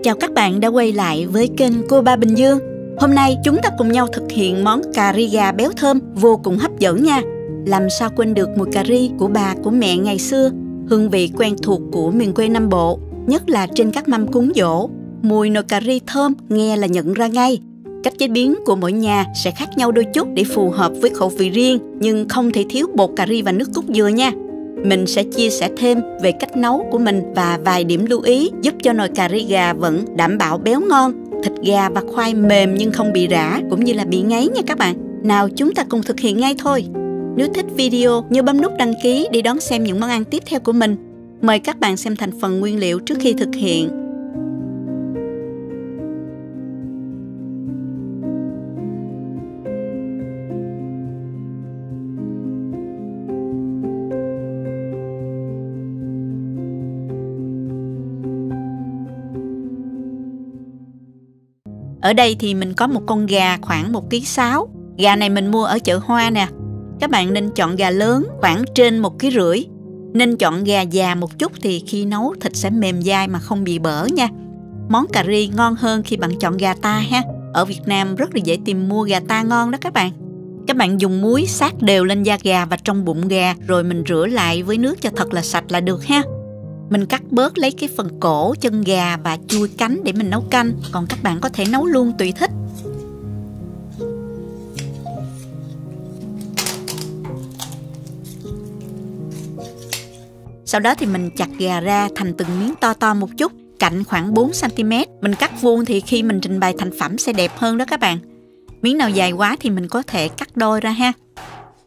Chào các bạn đã quay lại với kênh Cô Ba Bình Dương. Hôm nay chúng ta cùng nhau thực hiện món cà ri gà béo thơm vô cùng hấp dẫn nha. Làm sao quên được mùi cà ri của bà của mẹ ngày xưa, hương vị quen thuộc của miền quê Nam Bộ, nhất là trên các mâm cúng giỗ. Mùi nồi cà ri thơm nghe là nhận ra ngay. Cách chế biến của mỗi nhà sẽ khác nhau đôi chút để phù hợp với khẩu vị riêng, nhưng không thể thiếu bột cà ri và nước cốt dừa nha. Mình sẽ chia sẻ thêm về cách nấu của mình và vài điểm lưu ý giúp cho nồi cà ri gà vẫn đảm bảo béo ngon, thịt gà và khoai mềm nhưng không bị rã cũng như là bị ngấy nha các bạn. Nào chúng ta cùng thực hiện ngay thôi. Nếu thích video nhớ bấm nút đăng ký để đón xem những món ăn tiếp theo của mình. Mời các bạn xem thành phần nguyên liệu trước khi thực hiện. Ở đây thì mình có một con gà khoảng 1,6 kg. Gà này mình mua ở chợ Hoa nè. Các bạn nên chọn gà lớn khoảng trên 1,5 kg. Nên chọn gà già một chút thì khi nấu thịt sẽ mềm dai mà không bị bở nha. Món cà ri ngon hơn khi bạn chọn gà ta ha. Ở Việt Nam rất là dễ tìm mua gà ta ngon đó các bạn. Các bạn dùng muối sát đều lên da gà và trong bụng gà, rồi mình rửa lại với nước cho thật là sạch là được ha. Mình cắt bớt lấy cái phần cổ, chân gà và chui cánh để mình nấu canh. Còn các bạn có thể nấu luôn tùy thích. Sau đó thì mình chặt gà ra thành từng miếng to to một chút, cạnh khoảng 4 cm. Mình cắt vuông thì khi mình trình bày thành phẩm sẽ đẹp hơn đó các bạn. Miếng nào dài quá thì mình có thể cắt đôi ra ha.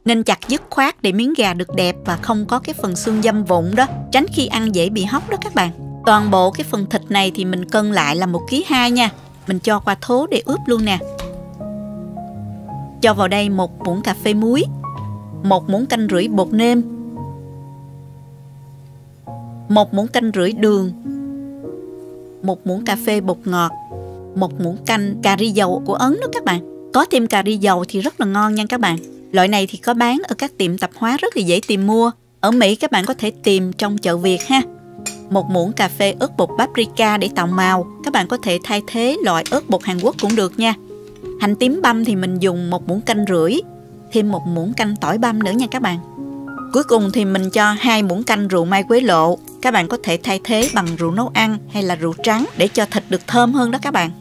Nên chặt dứt khoát để miếng gà được đẹp và không có cái phần xương dâm vụn đó, tránh khi ăn dễ bị hóc đó các bạn. Toàn bộ cái phần thịt này thì mình cân lại là 1,2 kg nha. Mình cho qua thố để ướp luôn nè. Cho vào đây 1 muỗng cà phê muối, 1,5 muỗng canh bột nêm, 1,5 muỗng canh đường, 1 muỗng cà phê bột ngọt, 1 muỗng canh cà ri dầu của Ấn đó các bạn. Có thêm cà ri dầu thì rất là ngon nha các bạn. Loại này thì có bán ở các tiệm tạp hóa rất là dễ tìm mua. Ở Mỹ các bạn có thể tìm trong chợ Việt ha. 1 muỗng cà phê ớt bột paprika để tạo màu. Các bạn có thể thay thế loại ớt bột Hàn Quốc cũng được nha. Hành tím băm thì mình dùng 1,5 muỗng canh, thêm 1 muỗng canh tỏi băm nữa nha các bạn. Cuối cùng thì mình cho 2 muỗng canh rượu mai quế lộ. Các bạn có thể thay thế bằng rượu nấu ăn hay là rượu trắng để cho thịt được thơm hơn đó các bạn.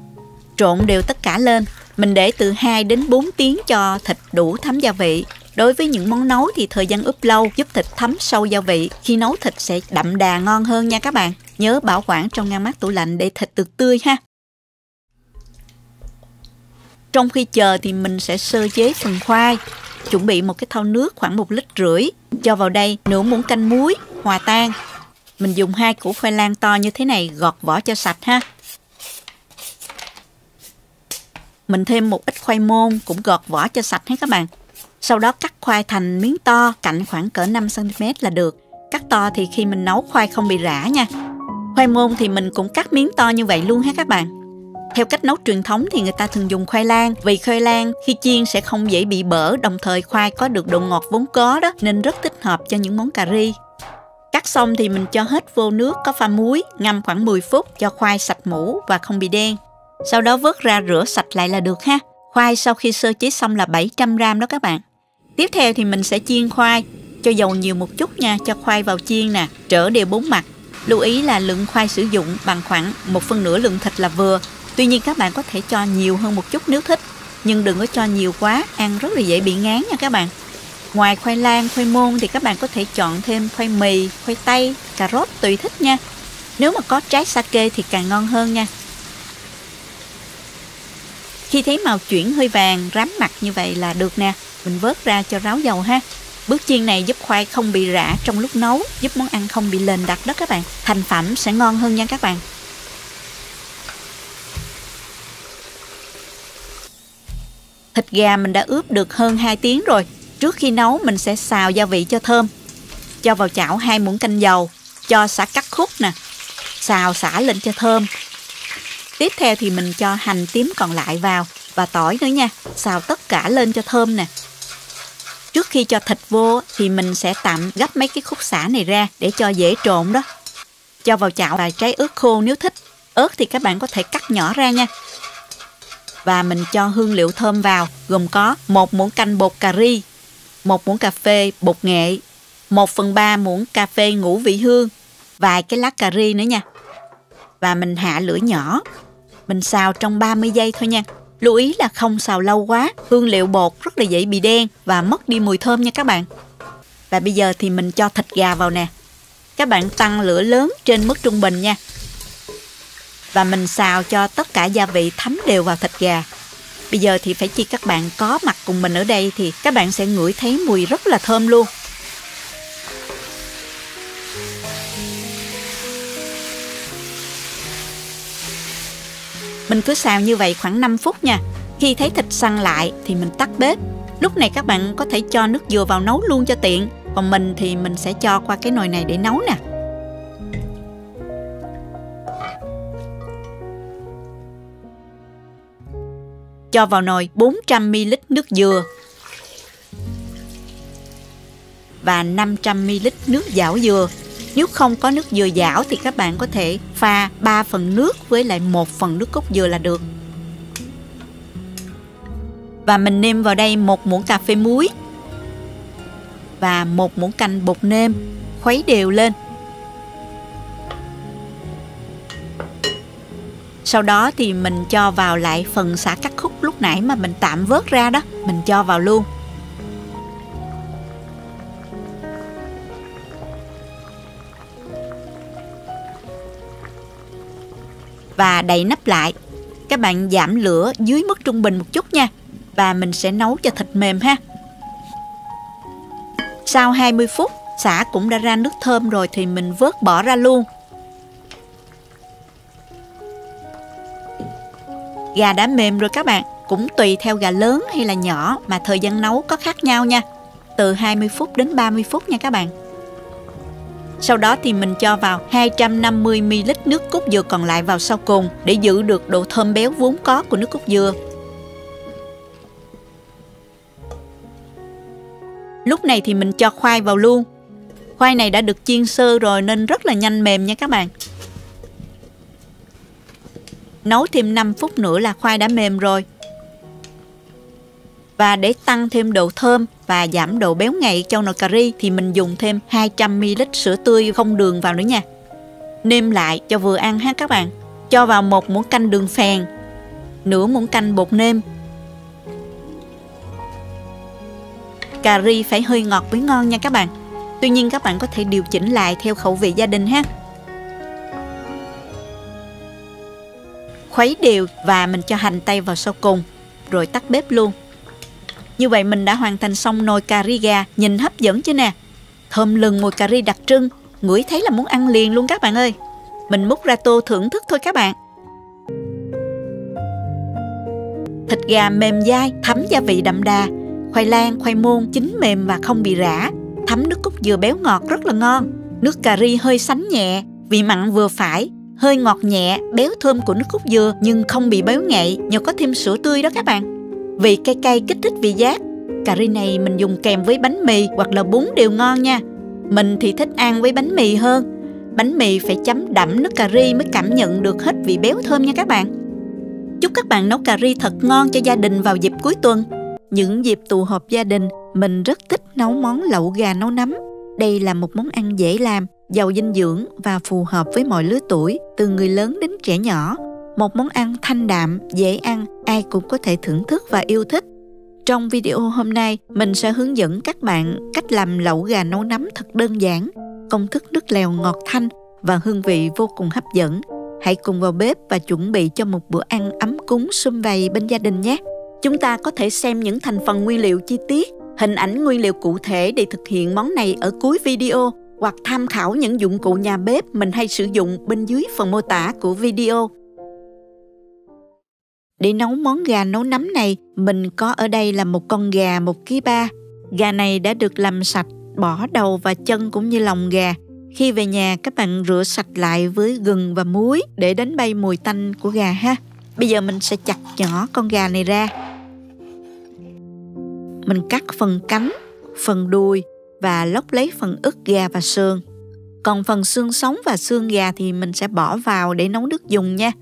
Trộn đều tất cả lên. Mình để từ 2 đến 4 tiếng cho thịt đủ thấm gia vị. Đối với những món nấu thì thời gian ướp lâu giúp thịt thấm sâu gia vị. Khi nấu thịt sẽ đậm đà ngon hơn nha các bạn. Nhớ bảo quản trong ngăn mát tủ lạnh để thịt được tươi ha. Trong khi chờ thì mình sẽ sơ chế phần khoai. Chuẩn bị một cái thau nước khoảng 1,5 lít. Cho vào đây nửa muỗng canh muối hòa tan. Mình dùng 2 củ khoai lang to như thế này, gọt vỏ cho sạch ha. Mình thêm một ít khoai môn cũng gọt vỏ cho sạch hết các bạn. Sau đó cắt khoai thành miếng to, cạnh khoảng cỡ 5 cm là được. Cắt to thì khi mình nấu khoai không bị rã nha. Khoai môn thì mình cũng cắt miếng to như vậy luôn ha các bạn. Theo cách nấu truyền thống thì người ta thường dùng khoai lang, vì khoai lang khi chiên sẽ không dễ bị bở, đồng thời khoai có được độ ngọt vốn có đó, nên rất thích hợp cho những món cà ri. Cắt xong thì mình cho hết vô nước có pha muối, ngâm khoảng 10 phút cho khoai sạch mủ và không bị đen. Sau đó vớt ra rửa sạch lại là được ha. Khoai sau khi sơ chế xong là 700 g đó các bạn. Tiếp theo thì mình sẽ chiên khoai. Cho dầu nhiều một chút nha, cho khoai vào chiên nè, trở đều 4 mặt. Lưu ý là lượng khoai sử dụng bằng khoảng 1/4 lượng thịt là vừa. Tuy nhiên các bạn có thể cho nhiều hơn một chút nếu thích. Nhưng đừng có cho nhiều quá, ăn rất là dễ bị ngán nha các bạn. Ngoài khoai lang, khoai môn thì các bạn có thể chọn thêm khoai mì, khoai tây, cà rốt tùy thích nha. Nếu mà có trái sake thì càng ngon hơn nha. Khi thấy màu chuyển hơi vàng, rám mặt như vậy là được nè. Mình vớt ra cho ráo dầu ha. Bước chiên này giúp khoai không bị rã trong lúc nấu, giúp món ăn không bị lềnh đặc đó các bạn. Thành phẩm sẽ ngon hơn nha các bạn. Thịt gà mình đã ướp được hơn 2 tiếng rồi. Trước khi nấu mình sẽ xào gia vị cho thơm. Cho vào chảo 2 muỗng canh dầu, cho sả cắt khúc nè. Xào sả lên cho thơm. Tiếp theo thì mình cho hành tím còn lại vào và tỏi nữa nha. Xào tất cả lên cho thơm nè. Trước khi cho thịt vô thì mình sẽ tạm gấp mấy cái khúc sả này ra để cho dễ trộn đó. Cho vào chảo vài trái ớt khô nếu thích. Ớt thì các bạn có thể cắt nhỏ ra nha. Và mình cho hương liệu thơm vào, gồm có 1 muỗng canh bột cà ri, 1 muỗng cà phê bột nghệ, 1/3 muỗng cà phê ngũ vị hương, vài cái lá cà ri nữa nha. Và mình hạ lửa nhỏ. Mình xào trong 30 giây thôi nha. Lưu ý là không xào lâu quá, hương liệu bột rất là dễ bị đen và mất đi mùi thơm nha các bạn. Và bây giờ thì mình cho thịt gà vào nè. Các bạn tăng lửa lớn trên mức trung bình nha. Và mình xào cho tất cả gia vị thấm đều vào thịt gà. Bây giờ thì phải chi các bạn có mặt cùng mình ở đây thì các bạn sẽ ngửi thấy mùi rất là thơm luôn. Mình cứ xào như vậy khoảng 5 phút nha. Khi thấy thịt săn lại thì mình tắt bếp. Lúc này các bạn có thể cho nước dừa vào nấu luôn cho tiện. Còn mình thì mình sẽ cho qua cái nồi này để nấu nè. Cho vào nồi 400ml nước dừa và 500ml nước giảo dừa. Nếu không có nước dừa giảo thì các bạn có thể pha 3 phần nước với lại 1 phần nước cốt dừa là được. Và mình nêm vào đây 1 muỗng cà phê muối và 1 muỗng canh bột nêm, khuấy đều lên. Sau đó thì mình cho vào lại phần sả cắt khúc lúc nãy mà mình tạm vớt ra đó, mình cho vào luôn. Và đậy nắp lại. Các bạn giảm lửa dưới mức trung bình một chút nha. Và mình sẽ nấu cho thịt mềm ha. Sau 20 phút, sả cũng đã ra nước thơm rồi thì mình vớt bỏ ra luôn. Gà đã mềm rồi các bạn. Cũng tùy theo gà lớn hay là nhỏ mà thời gian nấu có khác nhau nha. Từ 20 phút đến 30 phút nha các bạn. Sau đó thì mình cho vào 250ml nước cốt dừa còn lại vào sau cùng để giữ được độ thơm béo vốn có của nước cốt dừa. Lúc này thì mình cho khoai vào luôn. Khoai này đã được chiên sơ rồi nên rất là nhanh mềm nha các bạn. Nấu thêm 5 phút nữa là khoai đã mềm rồi. Và để tăng thêm độ thơm và giảm độ béo ngậy cho nồi cà ri thì mình dùng thêm 200ml sữa tươi không đường vào nữa nha. Nêm lại cho vừa ăn ha các bạn. Cho vào 1 muỗng canh đường phèn, nửa muỗng canh bột nêm. Cà ri phải hơi ngọt mới ngon nha các bạn. Tuy nhiên các bạn có thể điều chỉnh lại theo khẩu vị gia đình ha. Khuấy đều và mình cho hành tây vào sau cùng, rồi tắt bếp luôn. Như vậy mình đã hoàn thành xong nồi cà ri gà, nhìn hấp dẫn chứ nè. Thơm lừng mùi cà ri đặc trưng, ngửi thấy là muốn ăn liền luôn các bạn ơi. Mình múc ra tô thưởng thức thôi các bạn. Thịt gà mềm dai, thấm gia vị đậm đà. Khoai lang, khoai môn chín mềm và không bị rã. Thấm nước cốt dừa béo ngọt rất là ngon. Nước cà ri hơi sánh nhẹ, vị mặn vừa phải, hơi ngọt nhẹ, béo thơm của nước cốt dừa nhưng không bị béo ngậy nhờ có thêm sữa tươi đó các bạn. Vị cay cay kích thích vị giác. Cà ri này mình dùng kèm với bánh mì hoặc là bún đều ngon nha. Mình thì thích ăn với bánh mì hơn. Bánh mì phải chấm đậm nước cà ri mới cảm nhận được hết vị béo thơm nha các bạn. Chúc các bạn nấu cà ri thật ngon cho gia đình vào dịp cuối tuần. Những dịp tụ họp gia đình, mình rất thích nấu món lẩu gà nấu nấm. Đây là một món ăn dễ làm, giàu dinh dưỡng và phù hợp với mọi lứa tuổi, từ người lớn đến trẻ nhỏ. Một món ăn thanh đạm, dễ ăn, ai cũng có thể thưởng thức và yêu thích. Trong video hôm nay, mình sẽ hướng dẫn các bạn cách làm lẩu gà nấu nấm thật đơn giản. Công thức nước lèo ngọt thanh và hương vị vô cùng hấp dẫn. Hãy cùng vào bếp và chuẩn bị cho một bữa ăn ấm cúng sum vầy bên gia đình nhé. Chúng ta có thể xem những thành phần nguyên liệu chi tiết, hình ảnh nguyên liệu cụ thể để thực hiện món này ở cuối video, hoặc tham khảo những dụng cụ nhà bếp mình hay sử dụng bên dưới phần mô tả của video. Để nấu món gà nấu nấm này, mình có ở đây là một con gà 1,3 kg. Gà này đã được làm sạch, bỏ đầu và chân cũng như lòng gà. Khi về nhà các bạn rửa sạch lại với gừng và muối để đánh bay mùi tanh của gà ha. Bây giờ mình sẽ chặt nhỏ con gà này ra. Mình cắt phần cánh, phần đùi và lóc lấy phần ức gà và sườn. Còn phần xương sống và xương gà thì mình sẽ bỏ vào để nấu nước dùng nha.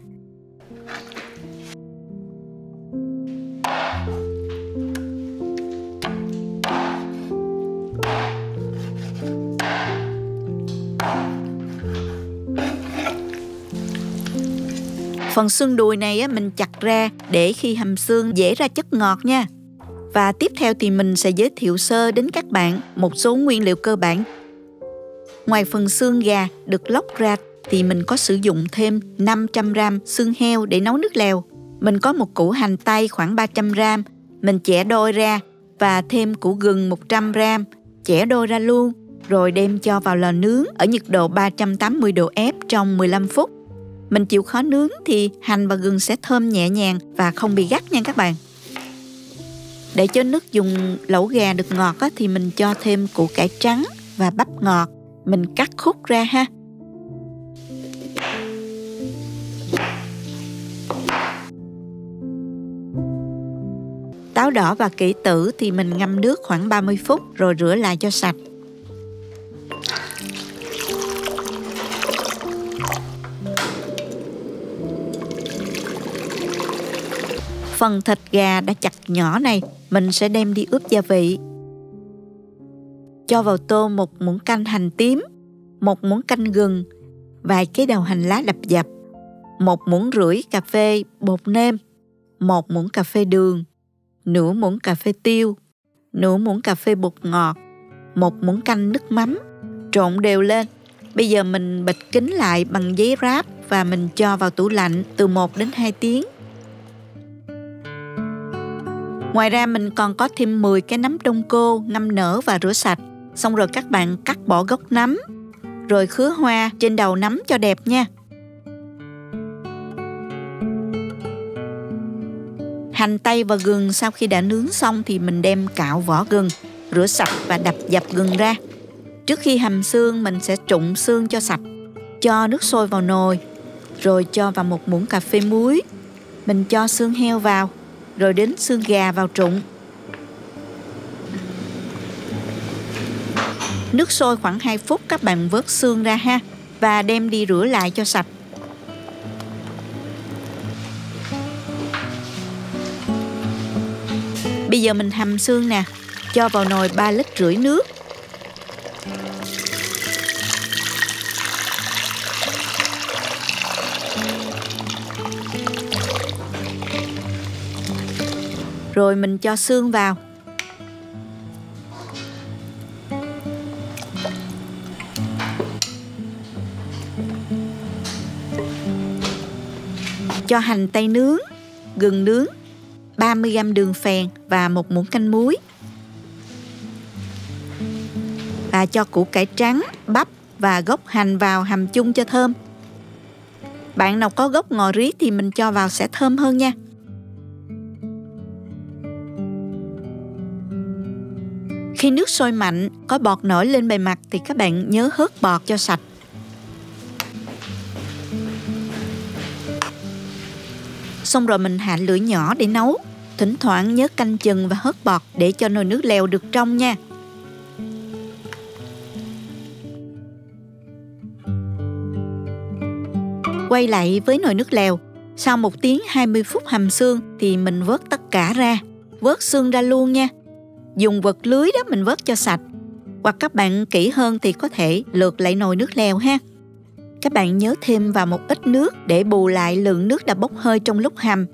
Phần xương đùi này mình chặt ra để khi hầm xương dễ ra chất ngọt nha. Và tiếp theo thì mình sẽ giới thiệu sơ đến các bạn một số nguyên liệu cơ bản. Ngoài phần xương gà được lóc ra thì mình có sử dụng thêm 500g xương heo để nấu nước lèo. Mình có một củ hành tây khoảng 300g, mình chẻ đôi ra và thêm củ gừng 100g, chẻ đôi ra luôn, rồi đem cho vào lò nướng ở nhiệt độ 380 độ F trong 15 phút. Mình chịu khó nướng thì hành và gừng sẽ thơm nhẹ nhàng và không bị gắt nha các bạn. Để cho nước dùng lẩu gà được ngọt thì mình cho thêm củ cải trắng và bắp ngọt. Mình cắt khúc ra ha. Táo đỏ và kỷ tử thì mình ngâm nước khoảng 30 phút rồi rửa lại cho sạch. Phần thịt gà đã chặt nhỏ này mình sẽ đem đi ướp gia vị. Cho vào tô 1 muỗng canh hành tím, 1 muỗng canh gừng, vài cái đầu hành lá đập dập, 1 muỗng rưỡi cà phê bột nêm, 1 muỗng cà phê đường, nửa muỗng cà phê tiêu, nửa muỗng cà phê bột ngọt, 1 muỗng canh nước mắm. Trộn đều lên. Bây giờ mình bịt kín lại bằng giấy ráp và mình cho vào tủ lạnh từ 1 đến 2 tiếng. Ngoài ra mình còn có thêm 10 cái nấm đông cô ngâm nở và rửa sạch. Xong rồi các bạn cắt bỏ gốc nấm, rồi khứa hoa trên đầu nấm cho đẹp nha. Hành tây và gừng sau khi đã nướng xong thì mình đem cạo vỏ gừng, rửa sạch và đập dập gừng ra. Trước khi hầm xương mình sẽ trụng xương cho sạch. Cho nước sôi vào nồi, rồi cho vào 1 muỗng cà phê muối. Mình cho xương heo vào, rồi đến xương gà vào trụng. Nước sôi khoảng 2 phút các bạn vớt xương ra ha và đem đi rửa lại cho sạch. Bây giờ mình hầm xương nè, cho vào nồi 3,5 lít nước. Rồi mình cho xương vào. Cho hành tây nướng, gừng nướng, 30g đường phèn và 1 muỗng canh muối. Và cho củ cải trắng, bắp và gốc hành vào hầm chung cho thơm. Bạn nào có gốc ngò rí thì mình cho vào sẽ thơm hơn nha. Khi nước sôi mạnh, có bọt nổi lên bề mặt thì các bạn nhớ hớt bọt cho sạch. Xong rồi mình hạ lửa nhỏ để nấu. Thỉnh thoảng nhớ canh chừng và hớt bọt để cho nồi nước lèo được trong nha. Quay lại với nồi nước lèo. Sau 1 tiếng 20 phút hầm xương thì mình vớt tất cả ra. Vớt xương ra luôn nha. Dùng vật lưới đó mình vớt cho sạch. Hoặc các bạn kỹ hơn thì có thể lượt lại nồi nước lèo ha. Các bạn nhớ thêm vào một ít nước để bù lại lượng nước đã bốc hơi trong lúc hầm.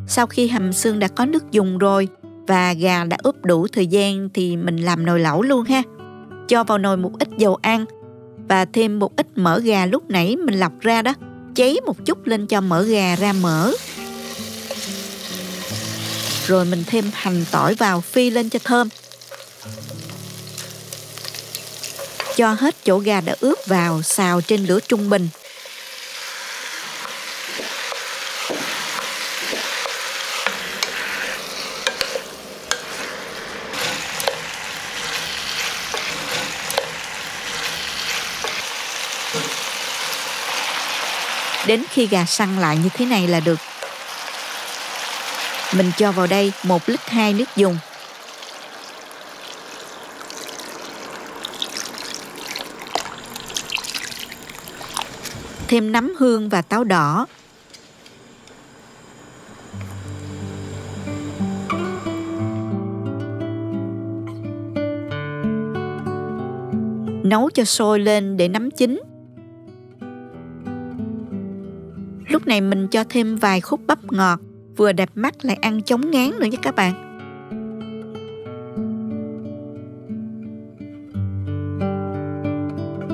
Sau khi hầm xương đã có nước dùng rồi và gà đã ướp đủ thời gian thì mình làm nồi lẩu luôn ha. Cho vào nồi một ít dầu ăn và thêm một ít mỡ gà lúc nãy mình lọc ra đó. Cháy một chút lên cho mỡ gà ra mỡ. Rồi mình thêm hành tỏi vào phi lên cho thơm. Cho hết chỗ gà đã ướp vào, xào trên lửa trung bình. Đến khi gà săn lại như thế này là được. Mình cho vào đây 1,2 lít nước dùng. thêm nấm hương và táo đỏ. Nấu cho sôi lên để nấm chín. Lúc này mình cho thêm vài khúc bắp ngọt, vừa đẹp mắt lại ăn chống ngán nữa nha các bạn.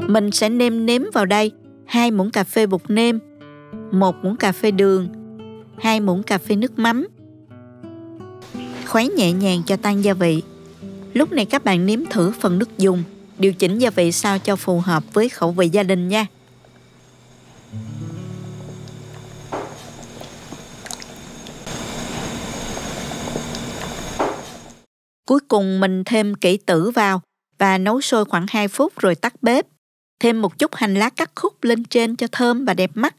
Mình sẽ nêm nếm vào đây 2 muỗng cà phê bột nêm, 1 muỗng cà phê đường, 2 muỗng cà phê nước mắm. Khuấy nhẹ nhàng cho tan gia vị. Lúc này các bạn nếm thử phần nước dùng, điều chỉnh gia vị sao cho phù hợp với khẩu vị gia đình nha. Cuối cùng mình thêm kỷ tử vào và nấu sôi khoảng 2 phút rồi tắt bếp. Thêm một chút hành lá cắt khúc lên trên cho thơm và đẹp mắt.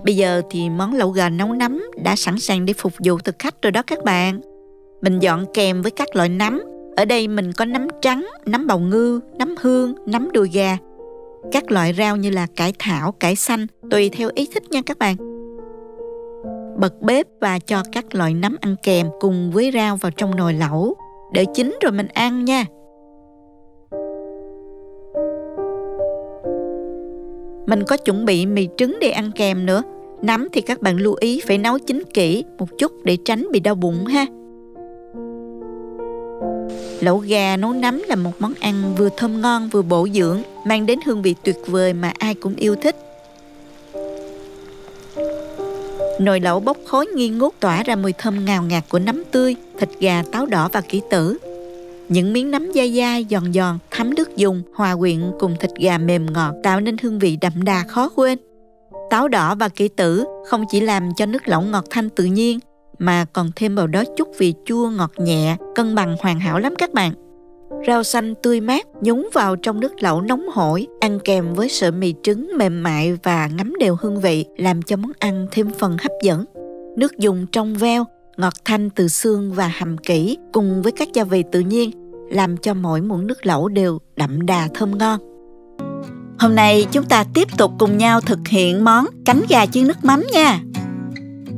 Bây giờ thì món lẩu gà nấu nấm đã sẵn sàng để phục vụ thực khách rồi đó các bạn. Mình dọn kèm với các loại nấm. Ở đây mình có nấm trắng, nấm bào ngư, nấm hương, nấm đùi gà. Các loại rau như là cải thảo, cải xanh, tùy theo ý thích nha các bạn. Bật bếp và cho các loại nấm ăn kèm cùng với rau vào trong nồi lẩu. Đợi chín rồi mình ăn nha. Mình có chuẩn bị mì trứng để ăn kèm nữa. Nấm thì các bạn lưu ý phải nấu chín kỹ một chút để tránh bị đau bụng ha. Lẩu gà nấu nấm là một món ăn vừa thơm ngon vừa bổ dưỡng, mang đến hương vị tuyệt vời mà ai cũng yêu thích. Nồi lẩu bốc khói nghi ngút tỏa ra mùi thơm ngào ngạt của nấm tươi, thịt gà, táo đỏ và kỷ tử. Những miếng nấm dai dai, giòn giòn, thấm nước dùng, hòa quyện cùng thịt gà mềm ngọt tạo nên hương vị đậm đà khó quên. Táo đỏ và kỷ tử không chỉ làm cho nước lẩu ngọt thanh tự nhiên, mà còn thêm vào đó chút vị chua ngọt nhẹ, cân bằng hoàn hảo lắm các bạn. Rau xanh tươi mát nhúng vào trong nước lẩu nóng hổi, ăn kèm với sợi mì trứng mềm mại và ngấm đều hương vị, làm cho món ăn thêm phần hấp dẫn. Nước dùng trong veo, ngọt thanh từ xương và hầm kỹ, cùng với các gia vị tự nhiên, làm cho mỗi muỗng nước lẩu đều đậm đà thơm ngon. Hôm nay chúng ta tiếp tục cùng nhau thực hiện món cánh gà chiên nước mắm nha.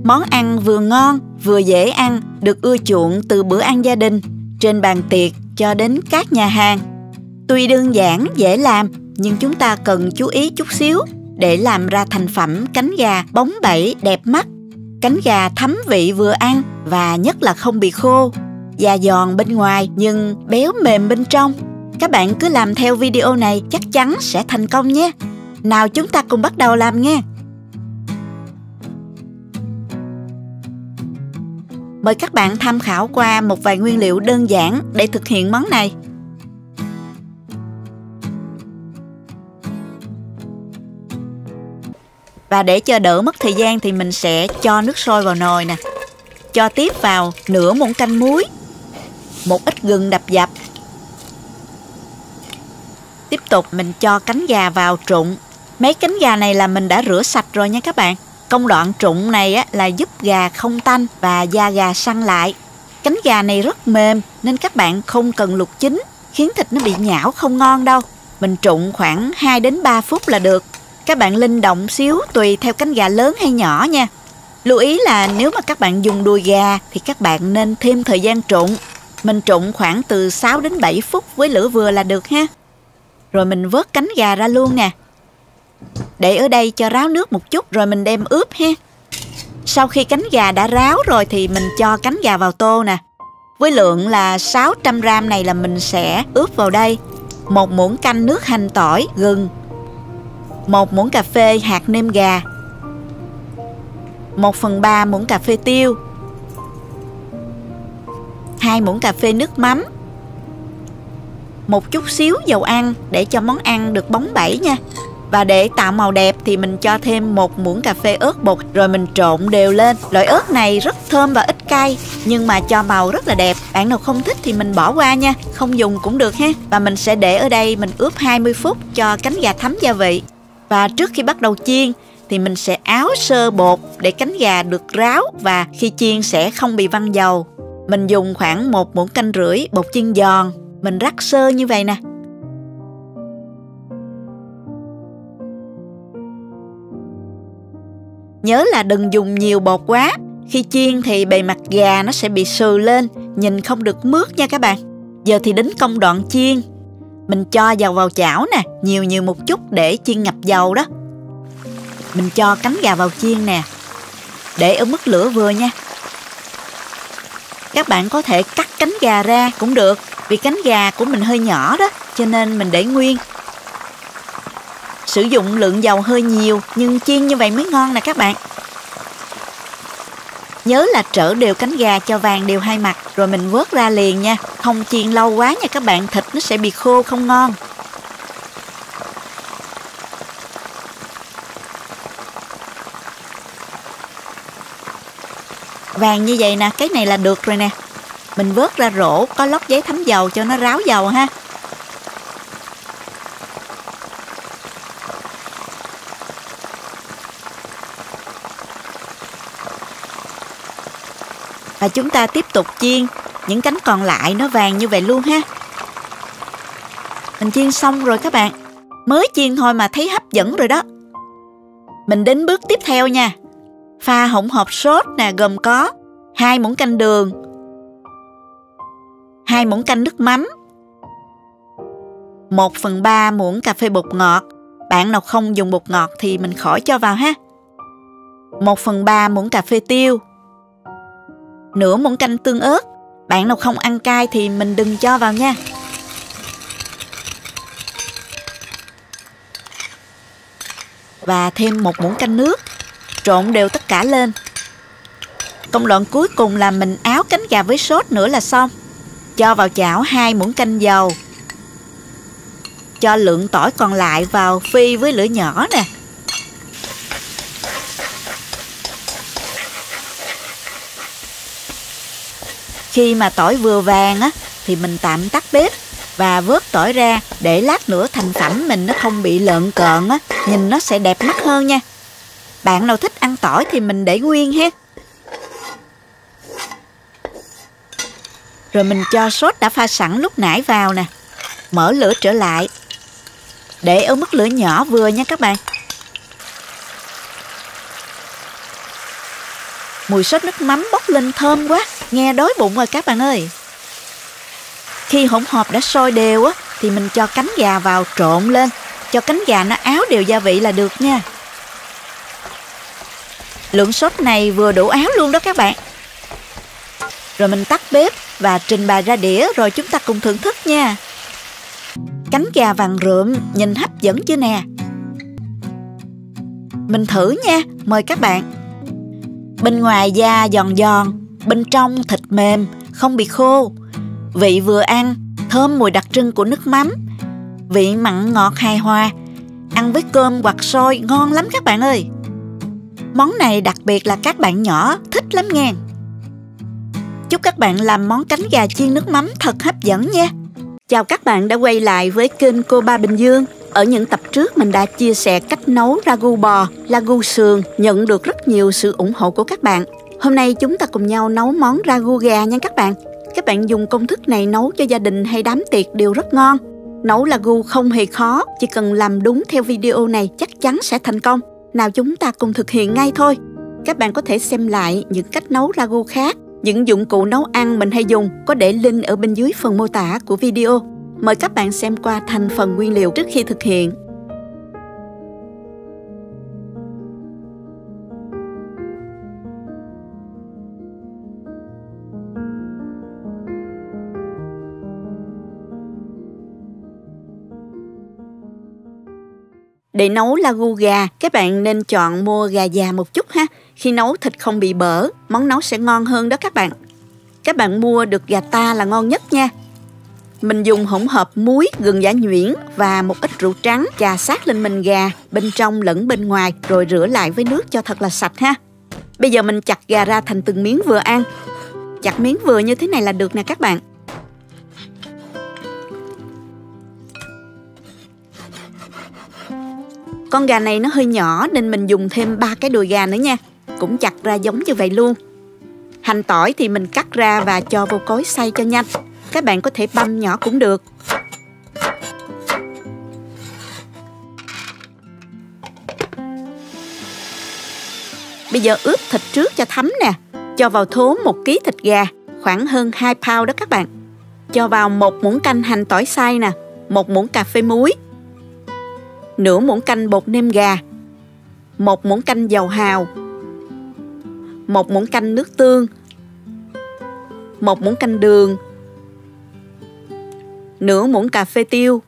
Món ăn vừa ngon, vừa dễ ăn, được ưa chuộng từ bữa ăn gia đình, trên bàn tiệc cho đến các nhà hàng. Tuy đơn giản, dễ làm, nhưng chúng ta cần chú ý chút xíu để làm ra thành phẩm cánh gà bóng bẩy đẹp mắt. Cánh gà thấm vị vừa ăn và nhất là không bị khô. Da giòn bên ngoài nhưng béo mềm bên trong. Các bạn cứ làm theo video này chắc chắn sẽ thành công nhé. Nào chúng ta cùng bắt đầu làm nha. Mời các bạn tham khảo qua một vài nguyên liệu đơn giản để thực hiện món này. Và để cho đỡ mất thời gian thì mình sẽ cho nước sôi vào nồi nè. Cho tiếp vào nửa muỗng canh muối, một ít gừng đập dập. Tiếp tục mình cho cánh gà vào trụng. Mấy cánh gà này là mình đã rửa sạch rồi nha các bạn. Công đoạn trụng này là giúp gà không tanh và da gà săn lại. Cánh gà này rất mềm nên các bạn không cần luộc chín, khiến thịt nó bị nhão không ngon đâu. Mình trụng khoảng 2 đến 3 phút là được. Các bạn linh động xíu tùy theo cánh gà lớn hay nhỏ nha. Lưu ý là nếu mà các bạn dùng đùi gà thì các bạn nên thêm thời gian trụng. Mình trụng khoảng từ 6 đến 7 phút với lửa vừa là được ha. Rồi mình vớt cánh gà ra luôn nè. Để ở đây cho ráo nước một chút rồi mình đem ướp ha. Sau khi cánh gà đã ráo rồi thì mình cho cánh gà vào tô nè. Với lượng là 600 g này là mình sẽ ướp vào đây 1 muỗng canh nước hành tỏi, gừng, 1 muỗng cà phê hạt nêm gà, 1/3 muỗng cà phê tiêu, 2 muỗng cà phê nước mắm, một chút xíu dầu ăn để cho món ăn được bóng bẩy nha. Và để tạo màu đẹp thì mình cho thêm 1 muỗng cà phê ớt bột rồi mình trộn đều lên. Loại ớt này rất thơm và ít cay nhưng mà cho màu rất là đẹp. Bạn nào không thích thì mình bỏ qua nha, không dùng cũng được ha. Và mình sẽ để ở đây mình ướp 20 phút cho cánh gà thấm gia vị. Và trước khi bắt đầu chiên thì mình sẽ áo sơ bột để cánh gà được ráo và khi chiên sẽ không bị văng dầu. Mình dùng khoảng 1,5 muỗng bột chiên giòn, Mình rắc sơ như vậy nè. Nhớ là đừng dùng nhiều bột quá. Khi chiên thì bề mặt gà nó sẽ bị sừ lên, nhìn không được mướt nha các bạn. Giờ thì đến công đoạn chiên. Mình cho dầu vào chảo nè, nhiều một chút để chiên ngập dầu đó. Mình cho cánh gà vào chiên nè, để ở mức lửa vừa nha. Các bạn có thể cắt cánh gà ra cũng được, vì cánh gà của mình hơi nhỏ đó, cho nên mình để nguyên. Sử dụng lượng dầu hơi nhiều, nhưng chiên như vậy mới ngon nè các bạn. Nhớ là trỡ đều cánh gà cho vàng đều hai mặt, rồi mình vớt ra liền nha. Không chiên lâu quá nha các bạn, thịt nó sẽ bị khô không ngon. Vàng như vậy nè, cái này là được rồi nè. Mình vớt ra rổ có lót giấy thấm dầu cho nó ráo dầu ha. Và chúng ta tiếp tục chiên những cánh còn lại nó vàng như vậy luôn ha. Mình chiên xong rồi các bạn. Mới chiên thôi mà thấy hấp dẫn rồi đó. Mình đến bước tiếp theo nha. Pha hỗn hợp sốt nè, gồm có 2 muỗng canh đường, 2 muỗng canh nước mắm, 1/3 muỗng cà phê bột ngọt. Bạn nào không dùng bột ngọt thì mình khỏi cho vào ha. 1/3 muỗng cà phê tiêu, nửa muỗng canh tương ớt. Bạn nào không ăn cay thì mình đừng cho vào nha. Và thêm 1 muỗng canh nước. Trộn đều tất cả lên. Công đoạn cuối cùng là mình áo cánh gà với sốt nữa là xong. Cho vào chảo 2 muỗng canh dầu. Cho lượng tỏi còn lại vào phi với lửa nhỏ nè. Khi mà tỏi vừa vàng á, thì mình tạm tắt bếp và vớt tỏi ra để lát nữa thành phẩm mình nó không bị lợn cợn á, nhìn nó sẽ đẹp mắt hơn nha. Bạn nào thích ăn tỏi thì mình để nguyên ha. Rồi mình cho sốt đã pha sẵn lúc nãy vào nè. Mở lửa trở lại. Để ở mức lửa nhỏ vừa nha các bạn. Mùi sốt nước mắm bốc lên thơm quá, nghe đói bụng rồi các bạn ơi. Khi hỗn hợp đã sôi đều á, thì mình cho cánh gà vào trộn lên. Cho cánh gà nó áo đều gia vị là được nha. Lượng sốt này vừa đủ áo luôn đó các bạn. Rồi mình tắt bếp và trình bày ra đĩa rồi chúng ta cùng thưởng thức nha. Cánh gà vàng rượm nhìn hấp dẫn chưa nè. Mình thử nha, mời các bạn. Bên ngoài da giòn giòn, bên trong thịt mềm, không bị khô. Vị vừa ăn, thơm mùi đặc trưng của nước mắm. Vị mặn ngọt hài hòa. Ăn với cơm hoặc xôi ngon lắm các bạn ơi. Món này đặc biệt là các bạn nhỏ thích lắm nghe. Chúc các bạn làm món cánh gà chiên nước mắm thật hấp dẫn nha. Chào các bạn đã quay lại với kênh Cô Ba Bình Dương. Ở những tập trước mình đã chia sẻ cách nấu ragu bò, ragu sườn, nhận được rất nhiều sự ủng hộ của các bạn. Hôm nay chúng ta cùng nhau nấu món ragu gà nha các bạn. Các bạn dùng công thức này nấu cho gia đình hay đám tiệc đều rất ngon. Nấu ragu không hề khó, chỉ cần làm đúng theo video này chắc chắn sẽ thành công. Nào chúng ta cùng thực hiện ngay thôi. Các bạn có thể xem lại những cách nấu ragu khác. Những dụng cụ nấu ăn mình hay dùng có để link ở bên dưới phần mô tả của video. Mời các bạn xem qua thành phần nguyên liệu trước khi thực hiện. Để nấu ragu gà, các bạn nên chọn mua gà già một chút ha. Khi nấu thịt không bị bở, món nấu sẽ ngon hơn đó các bạn. Các bạn mua được gà ta là ngon nhất nha. Mình dùng hỗn hợp muối, gừng giã nhuyễn và một ít rượu trắng chà sát lên mình gà, bên trong lẫn bên ngoài, rồi rửa lại với nước cho thật là sạch ha. Bây giờ mình chặt gà ra thành từng miếng vừa ăn. Chặt miếng vừa như thế này là được nè các bạn. Con gà này nó hơi nhỏ nên mình dùng thêm 3 cái đùi gà nữa nha. Cũng chặt ra giống như vậy luôn. Hành tỏi thì mình cắt ra và cho vô cối xay cho nhanh. Các bạn có thể băm nhỏ cũng được. Bây giờ ướp thịt trước cho thấm nè. Cho vào thố 1 kg thịt gà, khoảng hơn 2 pound đó các bạn. Cho vào 1 muỗng canh hành tỏi xay nè, 1 muỗng cà phê muối, nửa muỗng canh bột nêm gà, 1 muỗng canh dầu hào, 1 muỗng canh nước tương, 1 muỗng canh đường, nửa muỗng cà phê tiêu,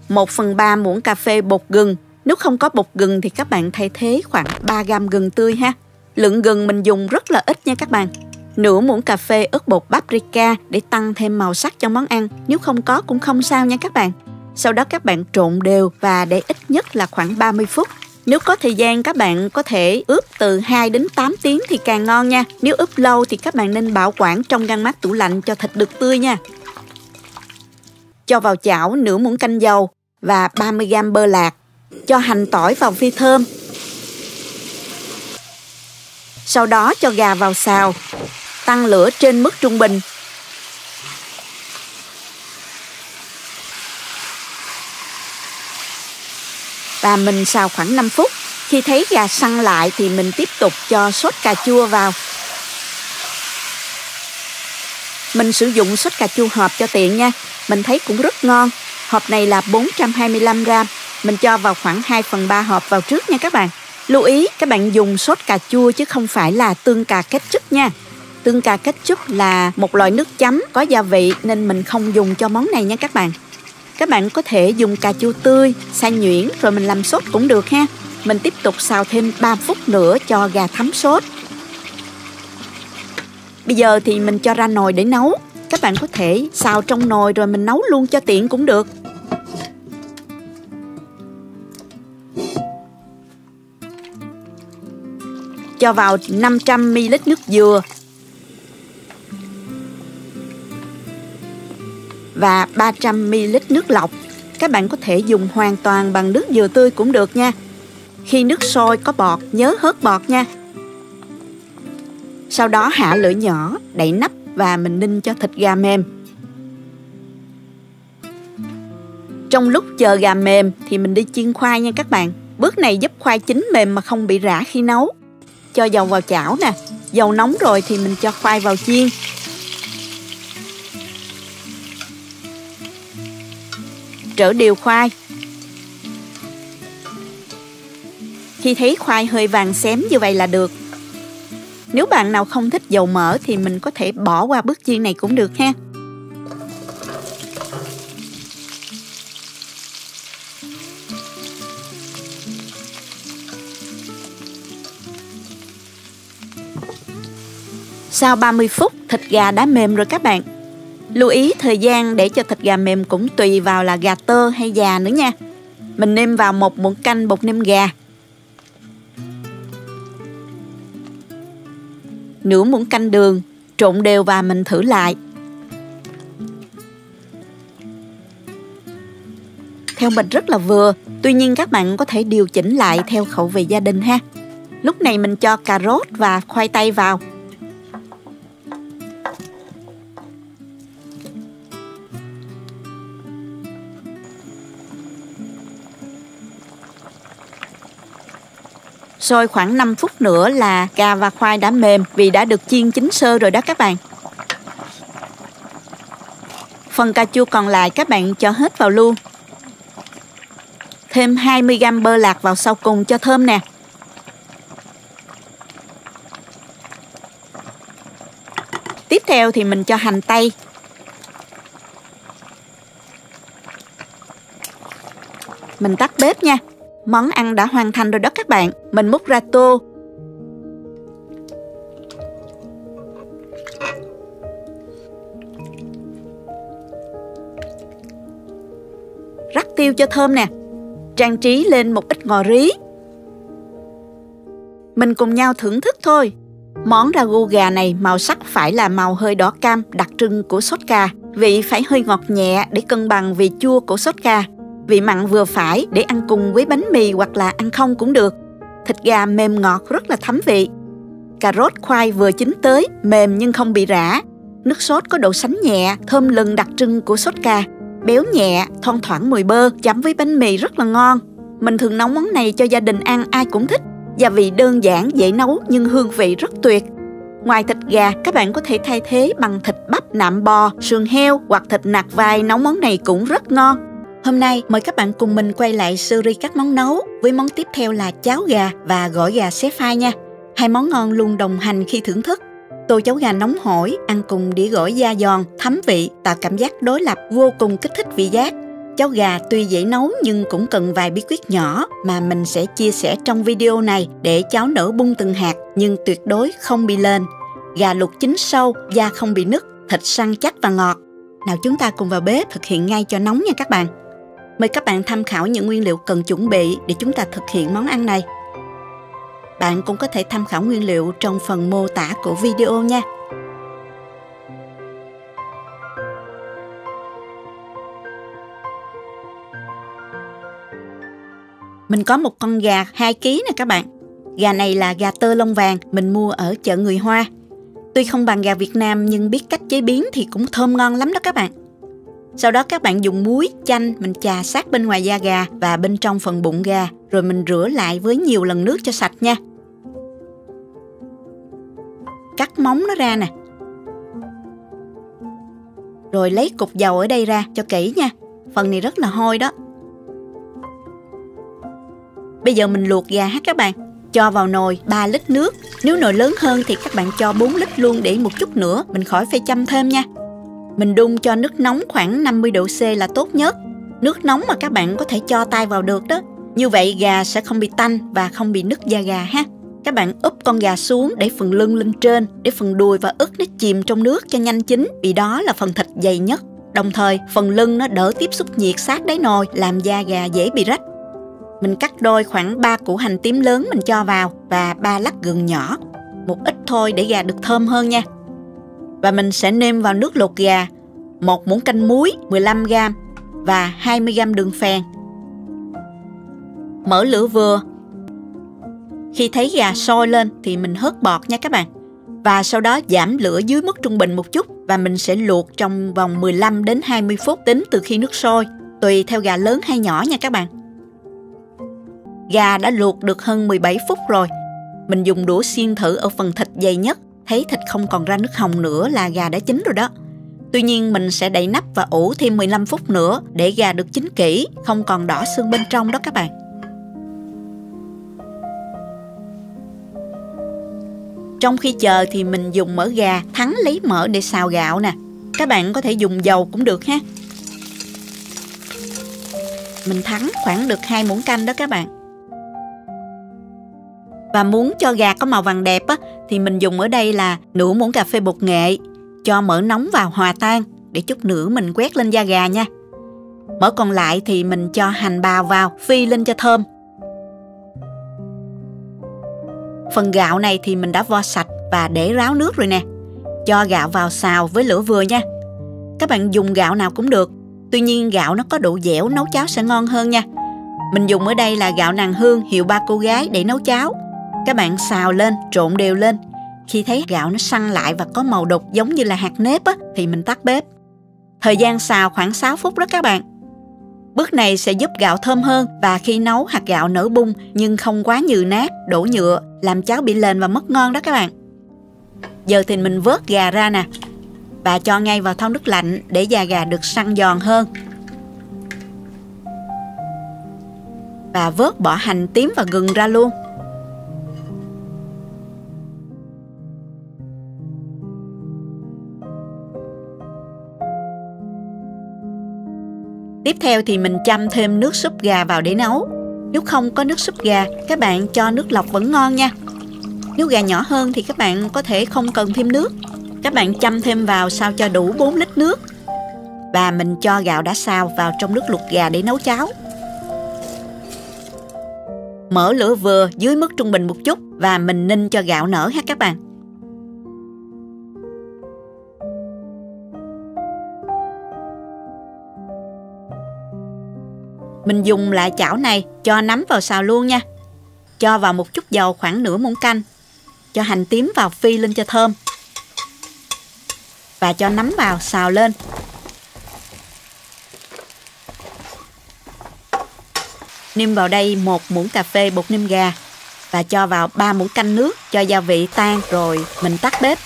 1/3 muỗng cà phê bột gừng. Nếu không có bột gừng thì các bạn thay thế khoảng 3 gam gừng tươi ha. Lượng gừng mình dùng rất là ít nha các bạn. Nửa muỗng cà phê ớt bột paprika để tăng thêm màu sắc cho món ăn. Nếu không có cũng không sao nha các bạn. Sau đó các bạn trộn đều và để ít nhất là khoảng 30 phút. Nếu có thời gian các bạn có thể ướp từ 2 đến 8 tiếng thì càng ngon nha. Nếu ướp lâu thì các bạn nên bảo quản trong ngăn mát tủ lạnh cho thịt được tươi nha. Cho vào chảo nửa muỗng canh dầu và 30 gam bơ lạc. Cho hành tỏi vào phi thơm. Sau đó cho gà vào xào. Tăng lửa trên mức trung bình. Và mình xào khoảng 5 phút. Khi thấy gà săn lại thì mình tiếp tục cho sốt cà chua vào. Mình sử dụng sốt cà chua hộp cho tiện nha. Mình thấy cũng rất ngon. Hộp này là 425 gram. Mình cho vào khoảng 2/3 hộp vào trước nha các bạn. Lưu ý các bạn dùng sốt cà chua chứ không phải là tương cà ketchup nha. Tương cà ketchup là một loại nước chấm có gia vị nên mình không dùng cho món này nha các bạn. Các bạn có thể dùng cà chua tươi, xay nhuyễn rồi mình làm sốt cũng được ha. Mình tiếp tục xào thêm 3 phút nữa cho gà thấm sốt. Bây giờ thì mình cho ra nồi để nấu. Các bạn có thể xào trong nồi rồi mình nấu luôn cho tiện cũng được. Cho vào 500 ml nước dừa và 300 ml nước lọc. Các bạn có thể dùng hoàn toàn bằng nước dừa tươi cũng được nha. Khi nước sôi có bọt, nhớ hớt bọt nha. Sau đó hạ lửa nhỏ, đậy nắp và mình ninh cho thịt gà mềm. Trong lúc chờ gà mềm thì mình đi chiên khoai nha các bạn. Bước này giúp khoai chín mềm mà không bị rã khi nấu. Cho dầu vào chảo nè. Dầu nóng rồi thì mình cho khoai vào chiên. Trỡ đều khoai. Khi thấy khoai hơi vàng xém như vậy là được. Nếu bạn nào không thích dầu mỡ thì mình có thể bỏ qua bước chiên này cũng được ha. Sau 30 phút, thịt gà đã mềm rồi các bạn. Lưu ý thời gian để cho thịt gà mềm cũng tùy vào là gà tơ hay già nữa nha. Mình nêm vào 1 muỗng canh bột nêm gà, nửa muỗng canh đường, trộn đều và mình thử lại. Theo mình rất là vừa, tuy nhiên các bạn có thể điều chỉnh lại theo khẩu vị gia đình ha. Lúc này mình cho cà rốt và khoai tây vào. Xôi khoảng 5 phút nữa là gà và khoai đã mềm vì đã được chiên chín sơ rồi đó các bạn. Phần cà chua còn lại các bạn cho hết vào luôn. Thêm 20 gram bơ lạc vào sau cùng cho thơm nè. Tiếp theo thì mình cho hành tây. Mình tắt bếp nha. Món ăn đã hoàn thành rồi đó các bạn. Mình múc ra tô. Rắc tiêu cho thơm nè. Trang trí lên một ít ngò rí. Mình cùng nhau thưởng thức thôi. Món ragu gà này màu sắc phải là màu hơi đỏ cam, đặc trưng của sốt cà. Vị phải hơi ngọt nhẹ để cân bằng vị chua của sốt cà. Vị mặn vừa phải để ăn cùng với bánh mì hoặc là ăn không cũng được. Thịt gà mềm ngọt rất là thấm vị. Cà rốt khoai vừa chín tới, mềm nhưng không bị rã. nước sốt có độ sánh nhẹ, thơm lừng đặc trưng của sốt cà, béo nhẹ, thoang thoảng mùi bơ, chấm với bánh mì rất là ngon. Mình thường nấu món này cho gia đình ăn, ai cũng thích. Gia vị đơn giản, dễ nấu nhưng hương vị rất tuyệt. Ngoài thịt gà, các bạn có thể thay thế bằng thịt bắp, nạm bò, sườn heo hoặc thịt nạc vai, nấu món này cũng rất ngon. Hôm nay mời các bạn cùng mình quay lại series các món nấu với món tiếp theo là cháo gà và gỏi gà xé phai nha. Hai món ngon luôn đồng hành khi thưởng thức. Tô cháo gà nóng hổi, ăn cùng đĩa gỏi da giòn, thấm vị, tạo cảm giác đối lập, vô cùng kích thích vị giác. Cháo gà tuy dễ nấu nhưng cũng cần vài bí quyết nhỏ mà mình sẽ chia sẻ trong video này để cháo nở bung từng hạt nhưng tuyệt đối không bị lên. Gà luộc chín sâu, da không bị nứt, thịt săn chắc và ngọt. Nào chúng ta cùng vào bếp thực hiện ngay cho nóng nha các bạn. Mời các bạn tham khảo những nguyên liệu cần chuẩn bị để chúng ta thực hiện món ăn này. Bạn cũng có thể tham khảo nguyên liệu trong phần mô tả của video nha. Mình có một con gà 2 kg nè các bạn. Gà này là gà tơ lông vàng, mình mua ở chợ người Hoa. Tuy không bằng gà Việt Nam nhưng biết cách chế biến thì cũng thơm ngon lắm đó các bạn. Sau đó các bạn dùng muối, chanh, mình chà sát bên ngoài da gà và bên trong phần bụng gà, rồi mình rửa lại với nhiều lần nước cho sạch nha. Cắt móng nó ra nè. Rồi lấy cục dầu ở đây ra cho kỹ nha. Phần này rất là hôi đó. Bây giờ mình luộc gà ha các bạn. Cho vào nồi 3 lít nước. Nếu nồi lớn hơn thì các bạn cho 4 lít luôn để một chút nữa, mình khỏi phải chăm thêm nha. Mình đun cho nước nóng khoảng 50 độ C là tốt nhất. Nước nóng mà các bạn có thể cho tay vào được đó. Như vậy gà sẽ không bị tanh và không bị nứt da gà ha. Các bạn úp con gà xuống để phần lưng lên trên, để phần đùi và ức nó chìm trong nước cho nhanh chín, vì đó là phần thịt dày nhất. Đồng thời phần lưng nó đỡ tiếp xúc nhiệt sát đáy nồi, làm da gà dễ bị rách. Mình cắt đôi khoảng 3 củ hành tím lớn mình cho vào và 3 lát gừng nhỏ. Một ít thôi để gà được thơm hơn nha. Và mình sẽ nêm vào nước lột gà 1 muỗng canh muối 15g và 20g đường phèn. Mở lửa vừa. Khi thấy gà sôi lên thì mình hớt bọt nha các bạn. Và sau đó giảm lửa dưới mức trung bình một chút và mình sẽ luộc trong vòng 15 đến 20 phút tính từ khi nước sôi, tùy theo gà lớn hay nhỏ nha các bạn. Gà đã luộc được hơn 17 phút rồi. Mình dùng đũa xiên thử ở phần thịt dày nhất, thấy thịt không còn ra nước hồng nữa là gà đã chín rồi đó. Tuy nhiên mình sẽ đậy nắp và ủ thêm 15 phút nữa để gà được chín kỹ, không còn đỏ xương bên trong đó các bạn. Trong khi chờ thì mình dùng mỡ gà thắng lấy mỡ để xào gạo nè. Các bạn có thể dùng dầu cũng được ha. Mình thắng khoảng được 2 muỗng canh đó các bạn. Và muốn cho gà có màu vàng đẹp á, thì mình dùng ở đây là nửa muỗng cà phê bột nghệ. Cho mỡ nóng vào hòa tan để chút nữa mình quét lên da gà nha. Mỡ còn lại thì mình cho hành bào vào phi lên cho thơm. Phần gạo này thì mình đã vo sạch và để ráo nước rồi nè. Cho gạo vào xào với lửa vừa nha. Các bạn dùng gạo nào cũng được. Tuy nhiên gạo nó có độ dẻo, nấu cháo sẽ ngon hơn nha. Mình dùng ở đây là gạo nàng hương hiệu Ba Cô Gái để nấu cháo. Các bạn xào lên, trộn đều lên. Khi thấy gạo nó săn lại và có màu đục giống như là hạt nếp á, thì mình tắt bếp. Thời gian xào khoảng 6 phút đó các bạn. Bước này sẽ giúp gạo thơm hơn và khi nấu hạt gạo nở bung nhưng không quá nhừ nát, đổ nhựa, làm cháo bị lềnh và mất ngon đó các bạn. Giờ thì mình vớt gà ra nè và cho ngay vào thau nước lạnh để da gà được săn giòn hơn. Và vớt bỏ hành tím và gừng ra luôn. Tiếp theo thì mình chăm thêm nước súp gà vào để nấu. Nếu không có nước súp gà, các bạn cho nước lọc vẫn ngon nha. Nếu gà nhỏ hơn thì các bạn có thể không cần thêm nước. Các bạn chăm thêm vào sao cho đủ 4 lít nước. Và mình cho gạo đã xào vào trong nước luộc gà để nấu cháo. Mở lửa vừa dưới mức trung bình một chút và mình ninh cho gạo nở ha các bạn. Mình dùng lại chảo này cho nấm vào xào luôn nha. Cho vào một chút dầu khoảng nửa muỗng canh. Cho hành tím vào phi lên cho thơm. và cho nấm vào xào lên. Nêm vào đây 1 muỗng cà phê bột nêm gà và cho vào 3 muỗng canh nước cho gia vị tan rồi mình tắt bếp.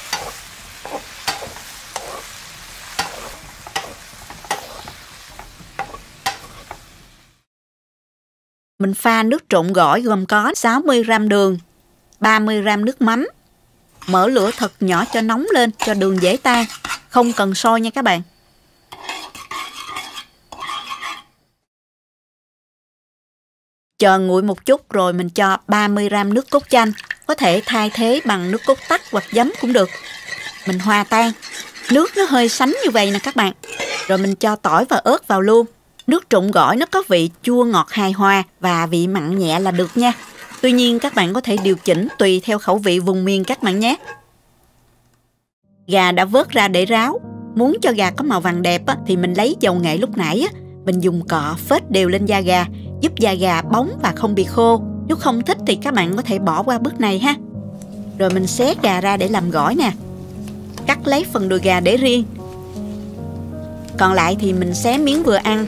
Mình pha nước trộn gỏi gồm có 60 g đường, 30 g nước mắm. Mở lửa thật nhỏ cho nóng lên cho đường dễ tan, không cần sôi nha các bạn. Chờ nguội một chút rồi mình cho 30 g nước cốt chanh, có thể thay thế bằng nước cốt tắc hoặc giấm cũng được. Mình hòa tan, nước nó hơi sánh như vậy nè các bạn. Rồi mình cho tỏi và ớt vào luôn. Nước trộn gỏi nó có vị chua ngọt hài hòa và vị mặn nhẹ là được nha. Tuy nhiên các bạn có thể điều chỉnh tùy theo khẩu vị vùng miền các bạn nhé. Gà đã vớt ra để ráo. Muốn cho gà có màu vàng đẹp thì mình lấy dầu nghệ lúc nãy mình dùng cọ phết đều lên da gà, giúp da gà bóng và không bị khô. Nếu không thích thì các bạn có thể bỏ qua bước này ha. Rồi mình xé gà ra để làm gỏi nè. Cắt lấy phần đùi gà để riêng. Còn lại thì mình xé miếng vừa ăn.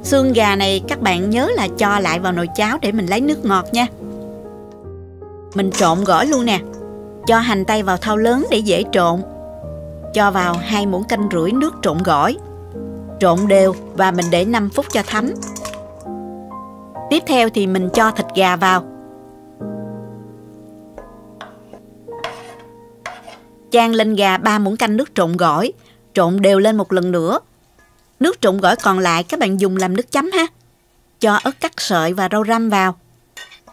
Xương gà này các bạn nhớ là cho lại vào nồi cháo để mình lấy nước ngọt nha. Mình trộn gỏi luôn nè. Cho hành tây vào thau lớn để dễ trộn. Cho vào 2 muỗng canh rưỡi nước trộn gỏi. Trộn đều và mình để 5 phút cho thấm. Tiếp theo thì mình cho thịt gà vào. Chan lên gà 3 muỗng canh nước trộn gỏi. Trộn đều lên một lần nữa. Nước trộn gỏi còn lại các bạn dùng làm nước chấm ha. Cho ớt cắt sợi và rau răm vào.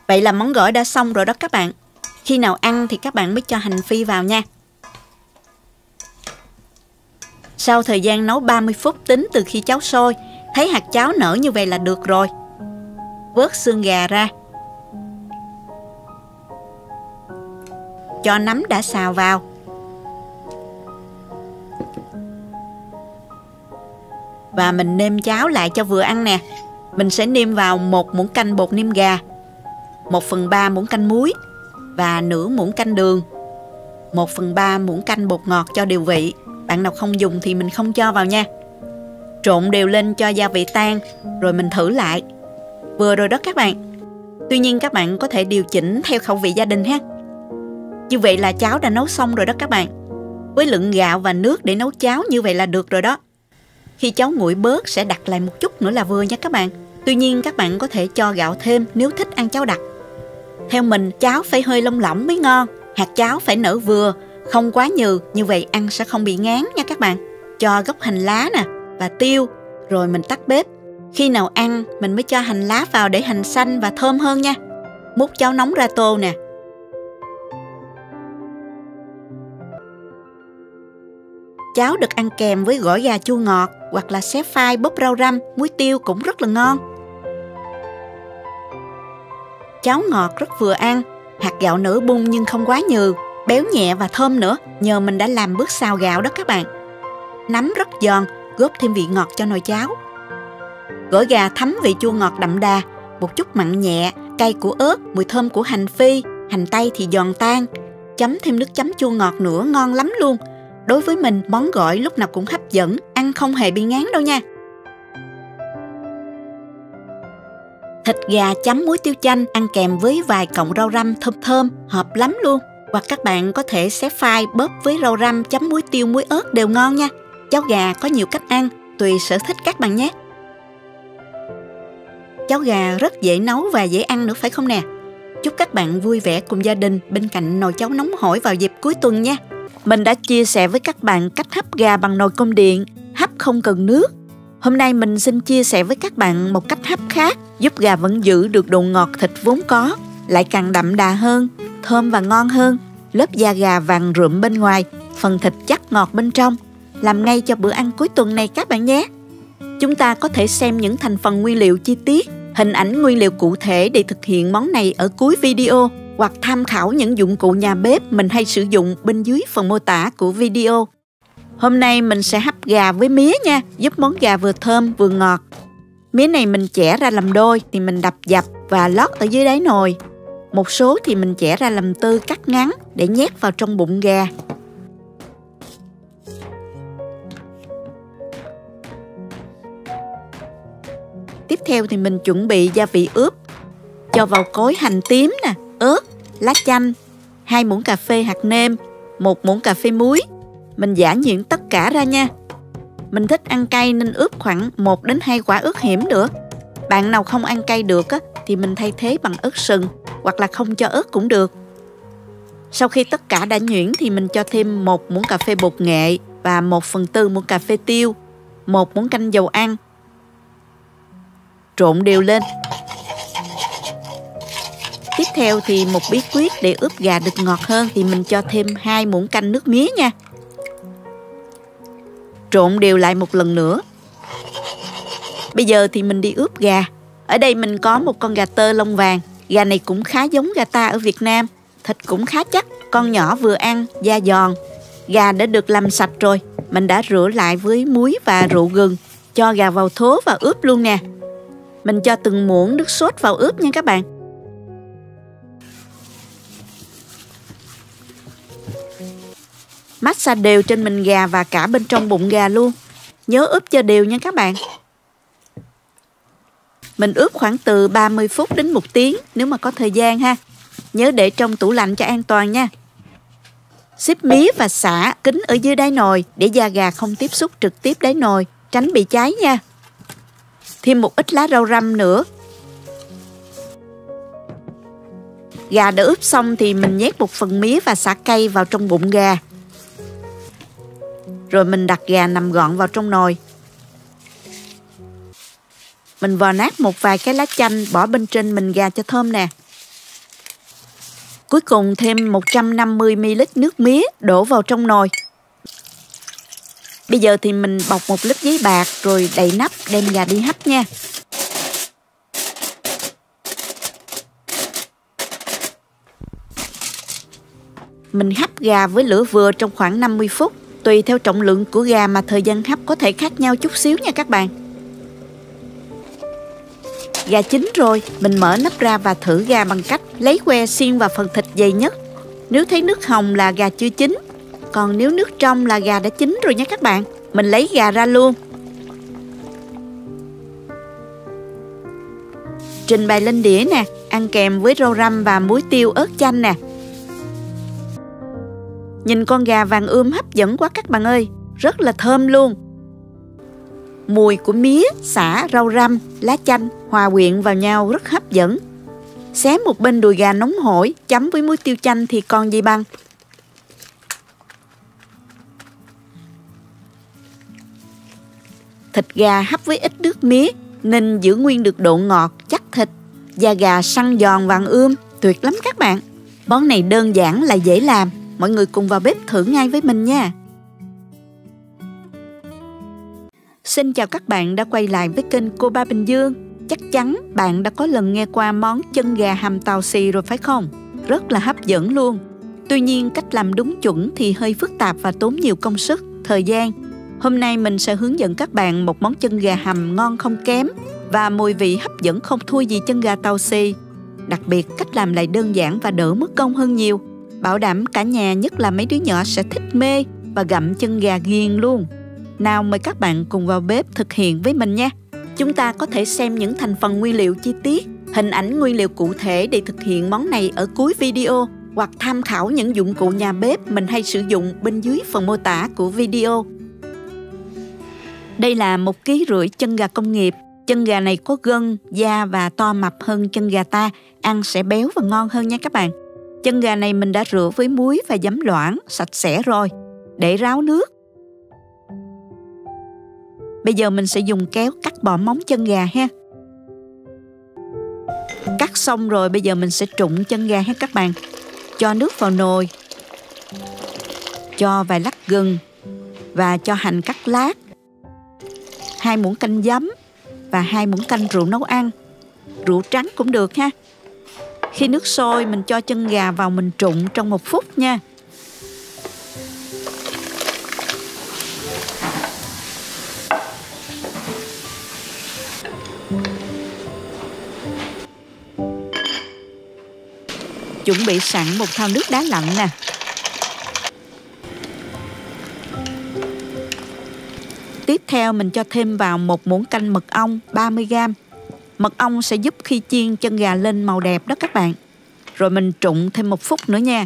Vậy là món gỏi đã xong rồi đó các bạn. Khi nào ăn thì các bạn mới cho hành phi vào nha. Sau thời gian nấu 30 phút tính từ khi cháo sôi, thấy hạt cháo nở như vậy là được rồi. Vớt xương gà ra. Cho nấm đã xào vào. Và mình nêm cháo lại cho vừa ăn nè. Mình sẽ nêm vào 1 muỗng canh bột nêm gà, 1/3 muỗng canh muối và nửa muỗng canh đường, 1/3 muỗng canh bột ngọt cho điều vị. Bạn nào không dùng thì mình không cho vào nha. Trộn đều lên cho gia vị tan, rồi mình thử lại. Vừa rồi đó các bạn. Tuy nhiên các bạn có thể điều chỉnh theo khẩu vị gia đình ha. Như vậy là cháo đã nấu xong rồi đó các bạn. Với lượng gạo và nước để nấu cháo như vậy là được rồi đó. Khi cháo nguội bớt sẽ đặt lại một chút nữa là vừa nha các bạn. Tuy nhiên các bạn có thể cho gạo thêm nếu thích ăn cháo đặc. Theo mình, cháo phải hơi lông lỏng mới ngon. Hạt cháo phải nở vừa, không quá nhừ, như vậy ăn sẽ không bị ngán nha các bạn. Cho gốc hành lá nè và tiêu, rồi mình tắt bếp. Khi nào ăn mình mới cho hành lá vào để hành xanh và thơm hơn nha. Múc cháo nóng ra tô nè. Cháo được ăn kèm với gỏi gà chua ngọt hoặc là xé phai bóp rau răm, muối tiêu cũng rất là ngon. Cháo ngọt rất vừa ăn, hạt gạo nở bung nhưng không quá nhừ, béo nhẹ và thơm nữa, nhờ mình đã làm bước xào gạo đó các bạn. Nấm rất giòn, góp thêm vị ngọt cho nồi cháo. Gỏi gà thấm vị chua ngọt đậm đà, một chút mặn nhẹ, cay của ớt, mùi thơm của hành phi, hành tây thì giòn tan. Chấm thêm nước chấm chua ngọt nữa ngon lắm luôn. Đối với mình, món gỏi lúc nào cũng hấp dẫn, ăn không hề bị ngán đâu nha. Thịt gà chấm muối tiêu chanh ăn kèm với vài cọng rau răm thơm thơm, hợp lắm luôn. Hoặc các bạn có thể xé phai bóp với rau răm chấm muối tiêu muối ớt đều ngon nha. Cháo gà có nhiều cách ăn, tùy sở thích các bạn nhé. Cháo gà rất dễ nấu và dễ ăn nữa phải không nè? Chúc các bạn vui vẻ cùng gia đình bên cạnh nồi cháo nóng hổi vào dịp cuối tuần nha. Mình đã chia sẻ với các bạn cách hấp gà bằng nồi cơm điện, hấp không cần nước. Hôm nay mình xin chia sẻ với các bạn một cách hấp khác, giúp gà vẫn giữ được độ ngọt thịt vốn có, lại càng đậm đà hơn, thơm và ngon hơn. Lớp da gà vàng rượm bên ngoài, phần thịt chắc ngọt bên trong. Làm ngay cho bữa ăn cuối tuần này các bạn nhé. Chúng ta có thể xem những thành phần nguyên liệu chi tiết, hình ảnh nguyên liệu cụ thể để thực hiện món này ở cuối video, hoặc tham khảo những dụng cụ nhà bếp mình hay sử dụng bên dưới phần mô tả của video. Hôm nay mình sẽ hấp gà với mía nha, giúp món gà vừa thơm vừa ngọt. Mía này mình chẻ ra làm đôi thì mình đập dập và lót ở dưới đáy nồi. Một số thì mình chẻ ra làm tư cắt ngắn để nhét vào trong bụng gà. Tiếp theo thì mình chuẩn bị gia vị ướp. Cho vào cối hành tím nè, ớt, lá chanh, 2 muỗng cà phê hạt nêm, 1 muỗng cà phê muối. Mình giã nhuyễn tất cả ra nha. Mình thích ăn cay nên ướp khoảng 1 đến 2 quả ớt hiểm nữa. Bạn nào không ăn cay được thì mình thay thế bằng ớt sừng hoặc là không cho ớt cũng được. Sau khi tất cả đã nhuyễn thì mình cho thêm 1 muỗng cà phê bột nghệ và 1/4 muỗng cà phê tiêu, 1 muỗng canh dầu ăn. Trộn đều lên. Tiếp theo thì một bí quyết để ướp gà được ngọt hơn thì mình cho thêm 2 muỗng canh nước mía nha. Trộn đều lại một lần nữa. Bây giờ thì mình đi ướp gà. Ở đây mình có một con gà tơ lông vàng. Gà này cũng khá giống gà ta ở Việt Nam. Thịt cũng khá chắc, con nhỏ vừa ăn, da giòn. Gà đã được làm sạch rồi. Mình đã rửa lại với muối và rượu gừng. Cho gà vào thố và ướp luôn nè. Mình cho từng muỗng nước sốt vào ướp nha các bạn. Massage đều trên mình gà và cả bên trong bụng gà luôn. Nhớ ướp cho đều nha các bạn. Mình ướp khoảng từ 30 phút đến 1 tiếng nếu mà có thời gian ha. Nhớ để trong tủ lạnh cho an toàn nha. Xếp mía và sả kín ở dưới đáy nồi để da gà không tiếp xúc trực tiếp đáy nồi, tránh bị cháy nha. Thêm một ít lá rau răm nữa. Gà đã ướp xong thì mình nhét một phần mía và sả cay vào trong bụng gà. Rồi mình đặt gà nằm gọn vào trong nồi. Mình vò nát một vài cái lá chanh bỏ bên trên mình gà cho thơm nè. Cuối cùng thêm 150 ml nước mía đổ vào trong nồi. Bây giờ thì mình bọc một lớp giấy bạc rồi đậy nắp đem gà đi hấp nha. Mình hấp gà với lửa vừa trong khoảng 50 phút. Tùy theo trọng lượng của gà mà thời gian hấp có thể khác nhau chút xíu nha các bạn. Gà chín rồi, mình mở nắp ra và thử gà bằng cách lấy que xiên vào phần thịt dày nhất. Nếu thấy nước hồng là gà chưa chín, còn nếu nước trong là gà đã chín rồi nha các bạn. Mình lấy gà ra luôn. Trình bày lên đĩa nè, ăn kèm với rau răm và muối tiêu ớt chanh nè. Nhìn con gà vàng ươm hấp dẫn quá các bạn ơi, rất là thơm luôn. Mùi của mía, sả, rau răm, lá chanh hòa quyện vào nhau rất hấp dẫn. Xé một bên đùi gà nóng hổi, chấm với muối tiêu chanh thì còn gì bằng. Thịt gà hấp với ít nước mía nên giữ nguyên được độ ngọt, chắc thịt. Da gà săn giòn vàng ươm, tuyệt lắm các bạn. Món này đơn giản là dễ làm. Mọi người cùng vào bếp thử ngay với mình nha. Xin chào các bạn đã quay lại với kênh Cô Ba Bình Dương. Chắc chắn bạn đã có lần nghe qua món chân gà hầm tàu xì rồi phải không? Rất là hấp dẫn luôn. Tuy nhiên cách làm đúng chuẩn thì hơi phức tạp và tốn nhiều công sức, thời gian. Hôm nay mình sẽ hướng dẫn các bạn một món chân gà hầm ngon không kém và mùi vị hấp dẫn không thua gì chân gà tàu xì. Đặc biệt cách làm lại đơn giản và đỡ mất công hơn nhiều. Bảo đảm cả nhà, nhất là mấy đứa nhỏ sẽ thích mê và gặm chân gà ghiền luôn. Nào mời các bạn cùng vào bếp thực hiện với mình nha. Chúng ta có thể xem những thành phần nguyên liệu chi tiết, hình ảnh nguyên liệu cụ thể để thực hiện món này ở cuối video, hoặc tham khảo những dụng cụ nhà bếp mình hay sử dụng bên dưới phần mô tả của video. Đây là 1,5 kg chân gà công nghiệp. Chân gà này có gân, da và to mập hơn chân gà ta, ăn sẽ béo và ngon hơn nha các bạn. Chân gà này mình đã rửa với muối và giấm loãng, sạch sẽ rồi, để ráo nước. Bây giờ mình sẽ dùng kéo cắt bỏ móng chân gà ha. Cắt xong rồi bây giờ mình sẽ trụng chân gà ha các bạn. Cho nước vào nồi. Cho vài lát gừng và cho hành cắt lát. 2 muỗng canh giấm và 2 muỗng canh rượu nấu ăn. Rượu trắng cũng được ha. Khi nước sôi mình cho chân gà vào mình trụng trong 1 phút nha. Chuẩn bị sẵn một thau nước đá lạnh nè. Tiếp theo mình cho thêm vào một muỗng canh mật ong 30g. Mật ong sẽ giúp khi chiên chân gà lên màu đẹp đó các bạn. Rồi mình trụng thêm 1 phút nữa nha.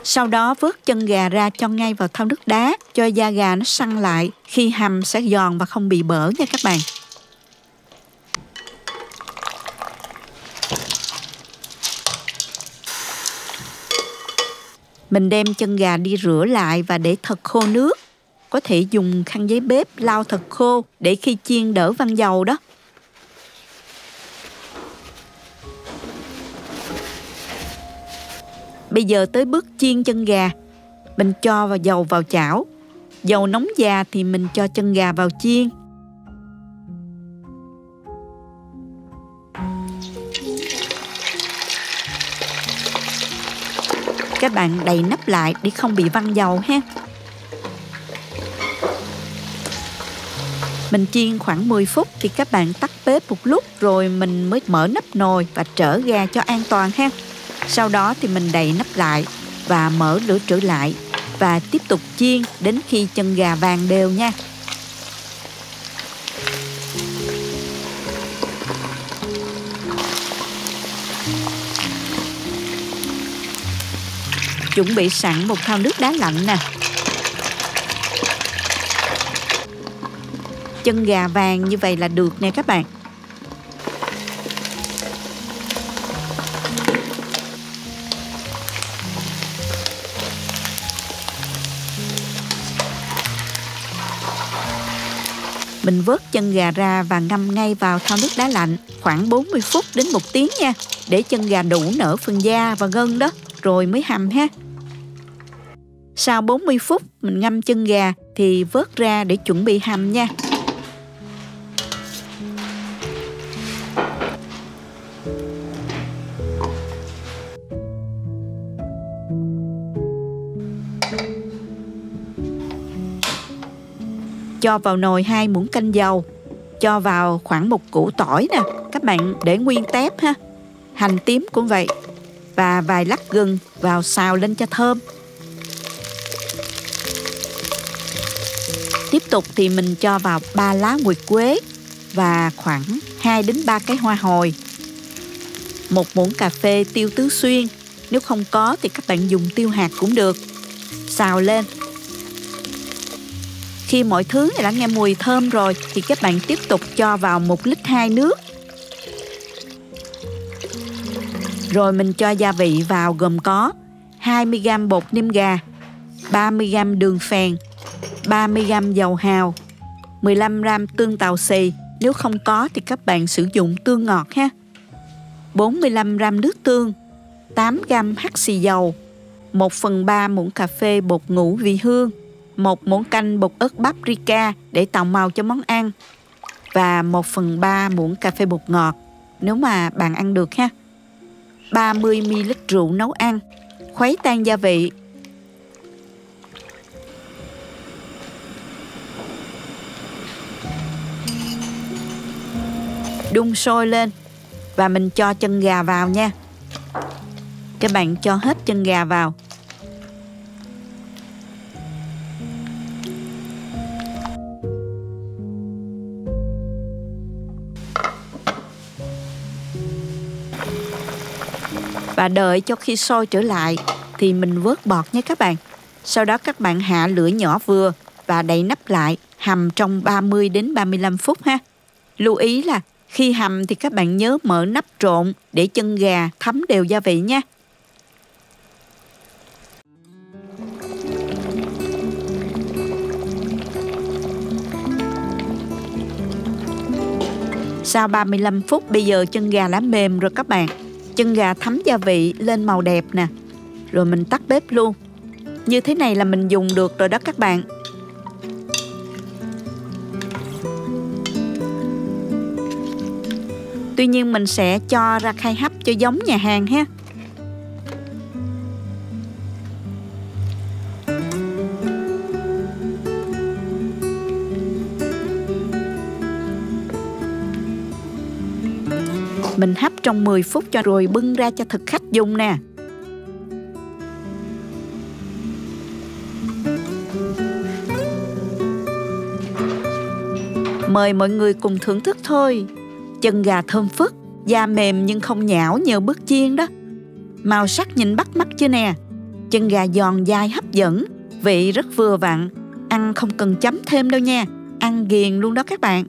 Sau đó vớt chân gà ra cho ngay vào thau nước đá, cho da gà nó săn lại. Khi hầm sẽ giòn và không bị bở nha các bạn. Mình đem chân gà đi rửa lại và để thật khô nước. Có thể dùng khăn giấy bếp lau thật khô để khi chiên đỡ văng dầu đó. Bây giờ tới bước chiên chân gà. Mình cho vào dầu vào chảo. Dầu nóng già thì mình cho chân gà vào chiên. Các bạn đậy nắp lại để không bị văng dầu ha. Mình chiên khoảng 10 phút thì các bạn tắt bếp một lúc rồi mình mới mở nắp nồi và trở gà cho an toàn ha. Sau đó thì mình đậy nắp lại và mở lửa trở lại và tiếp tục chiên đến khi chân gà vàng đều nha. Chuẩn bị sẵn một thau nước đá lạnh nè. Chân gà vàng như vậy là được nè các bạn. Mình vớt chân gà ra và ngâm ngay vào thau nước đá lạnh khoảng 40 phút đến 1 tiếng nha. Để chân gà đủ nở phần da và gân đó, rồi mới hầm ha. Sau 40 phút mình ngâm chân gà thì vớt ra để chuẩn bị hầm nha. Cho vào nồi 2 muỗng canh dầu. Cho vào khoảng 1 củ tỏi nè. Các bạn để nguyên tép ha. Hành tím cũng vậy. Và vài lát gừng vào xào lên cho thơm. Tiếp tục thì mình cho vào 3 lá nguyệt quế và khoảng 2 đến 3 cái hoa hồi. 1 muỗng cà phê tiêu tứ xuyên. Nếu không có thì các bạn dùng tiêu hạt cũng được. Xào lên. Khi mọi thứ đã nghe mùi thơm rồi thì các bạn tiếp tục cho vào 1,2 lít nước. Rồi mình cho gia vị vào gồm có 20g bột nêm gà, 30g đường phèn, 30g dầu hào, 15g tương tàu xì. Nếu không có thì các bạn sử dụng tương ngọt ha. 45g nước tương, 8g hắc xì dầu, 1/3 muỗng cà phê bột ngũ vị hương, 1 muỗng canh bột ớt paprika để tạo màu cho món ăn và 1/3 muỗng cà phê bột ngọt nếu mà bạn ăn được ha. 30ml rượu nấu ăn. Khuấy tan gia vị. Đun sôi lên và mình cho chân gà vào nha. Các bạn cho hết chân gà vào. Và đợi cho khi sôi trở lại thì mình vớt bọt nhé các bạn. Sau đó các bạn hạ lửa nhỏ vừa và đậy nắp lại, hầm trong 30 đến 35 phút ha. Lưu ý là khi hầm thì các bạn nhớ mở nắp trộn để chân gà thấm đều gia vị nha. Sau 35 phút bây giờ chân gà đã mềm rồi các bạn. Chân gà thấm gia vị lên màu đẹp nè. Rồi mình tắt bếp luôn. Như thế này là mình dùng được rồi đó các bạn. Tuy nhiên mình sẽ cho ra khay hấp cho giống nhà hàng ha. Mình hấp trong 10 phút cho rồi bưng ra cho thực khách dùng nè. Mời mọi người cùng thưởng thức thôi. Chân gà thơm phức, da mềm nhưng không nhão nhờ bước chiên đó. Màu sắc nhìn bắt mắt chưa nè. Chân gà giòn dai hấp dẫn, vị rất vừa vặn. Ăn không cần chấm thêm đâu nha, ăn ghiền luôn đó các bạn.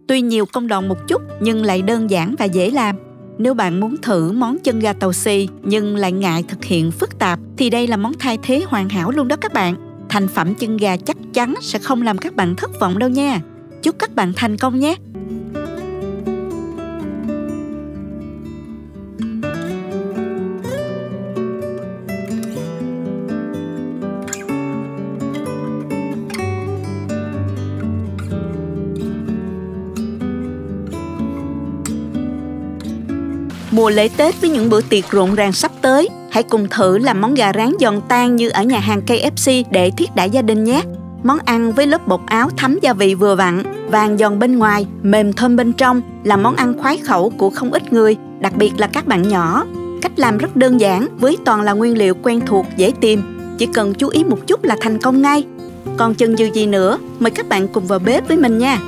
Tuy nhiều công đoạn một chút nhưng lại đơn giản và dễ làm. Nếu bạn muốn thử món chân gà tàu xì nhưng lại ngại thực hiện phức tạp thì đây là món thay thế hoàn hảo luôn đó các bạn. Thành phẩm chân gà chắc chắn sẽ không làm các bạn thất vọng đâu nha. Chúc các bạn thành công nhé! Mùa lễ Tết với những bữa tiệc rộn ràng sắp tới, hãy cùng thử làm món gà rán giòn tan như ở nhà hàng KFC để thiết đãi gia đình nhé. Món ăn với lớp bột áo thấm gia vị vừa vặn, vàng giòn bên ngoài, mềm thơm bên trong là món ăn khoái khẩu của không ít người, đặc biệt là các bạn nhỏ. Cách làm rất đơn giản với toàn là nguyên liệu quen thuộc dễ tìm, chỉ cần chú ý một chút là thành công ngay. Còn chần chừ gì nữa, mời các bạn cùng vào bếp với mình nha.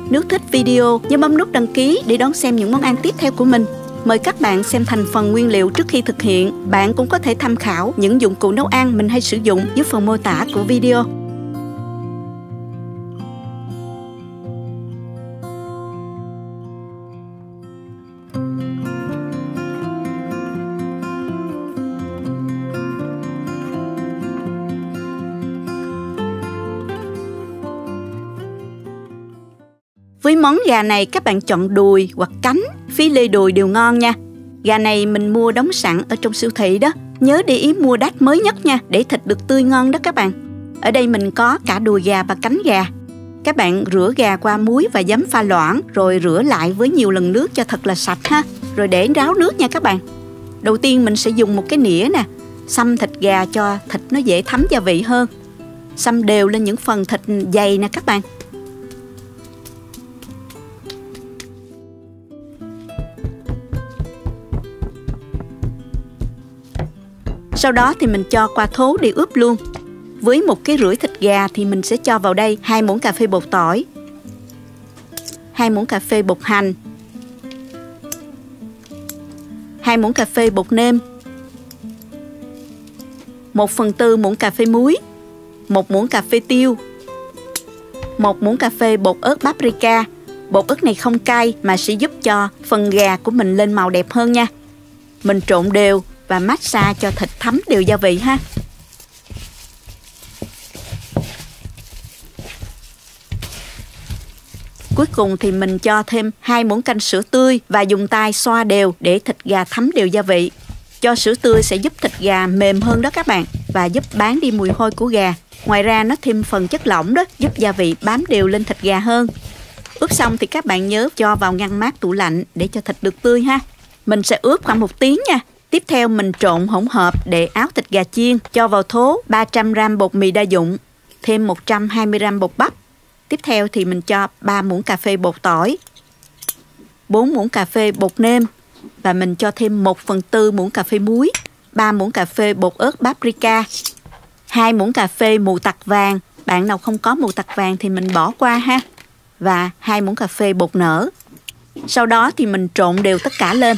Nếu thích video, nhớ bấm nút đăng ký để đón xem những món ăn tiếp theo của mình. Mời các bạn xem thành phần nguyên liệu trước khi thực hiện. Bạn cũng có thể tham khảo những dụng cụ nấu ăn mình hay sử dụng dưới phần mô tả của video. Với món gà này các bạn chọn đùi hoặc cánh, phí lê đùi đều ngon nha. Gà này mình mua đóng sẵn ở trong siêu thị đó. Nhớ để ý mua đát mới nhất nha, để thịt được tươi ngon đó các bạn. Ở đây mình có cả đùi gà và cánh gà. Các bạn rửa gà qua muối và giấm pha loãng, rồi rửa lại với nhiều lần nước cho thật là sạch ha. Rồi để ráo nước nha các bạn. Đầu tiên mình sẽ dùng một cái nĩa nè, xăm thịt gà cho thịt nó dễ thấm gia vị hơn. Xăm đều lên những phần thịt dày nè các bạn. Sau đó thì mình cho qua thố để ướp luôn. Với 1 kg rưỡi thịt gà thì mình sẽ cho vào đây 2 muỗng cà phê bột tỏi, 2 muỗng cà phê bột hành, 2 muỗng cà phê bột nêm, 1/4 muỗng cà phê muối, 1 muỗng cà phê tiêu, 1 muỗng cà phê bột ớt paprika. Bột ớt này không cay mà sẽ giúp cho phần gà của mình lên màu đẹp hơn nha. Mình trộn đều và massage cho thịt thấm đều gia vị ha. Cuối cùng thì mình cho thêm 2 muỗng canh sữa tươi và dùng tay xoa đều để thịt gà thấm đều gia vị. Cho sữa tươi sẽ giúp thịt gà mềm hơn đó các bạn và giúp bán đi mùi hôi của gà. Ngoài ra nó thêm phần chất lỏng đó, giúp gia vị bám đều lên thịt gà hơn. Ướp xong thì các bạn nhớ cho vào ngăn mát tủ lạnh để cho thịt được tươi ha. Mình sẽ ướp khoảng 1 tiếng nha. Tiếp theo mình trộn hỗn hợp để áo thịt gà chiên, cho vào thố 300g bột mì đa dụng, thêm 120g bột bắp. Tiếp theo thì mình cho 3 muỗng cà phê bột tỏi, 4 muỗng cà phê bột nêm và mình cho thêm 1/4 muỗng cà phê muối, 3 muỗng cà phê bột ớt paprika, 2 muỗng cà phê mù tạt vàng, bạn nào không có mù tạt vàng thì mình bỏ qua ha, và 2 muỗng cà phê bột nở. Sau đó thì mình trộn đều tất cả lên.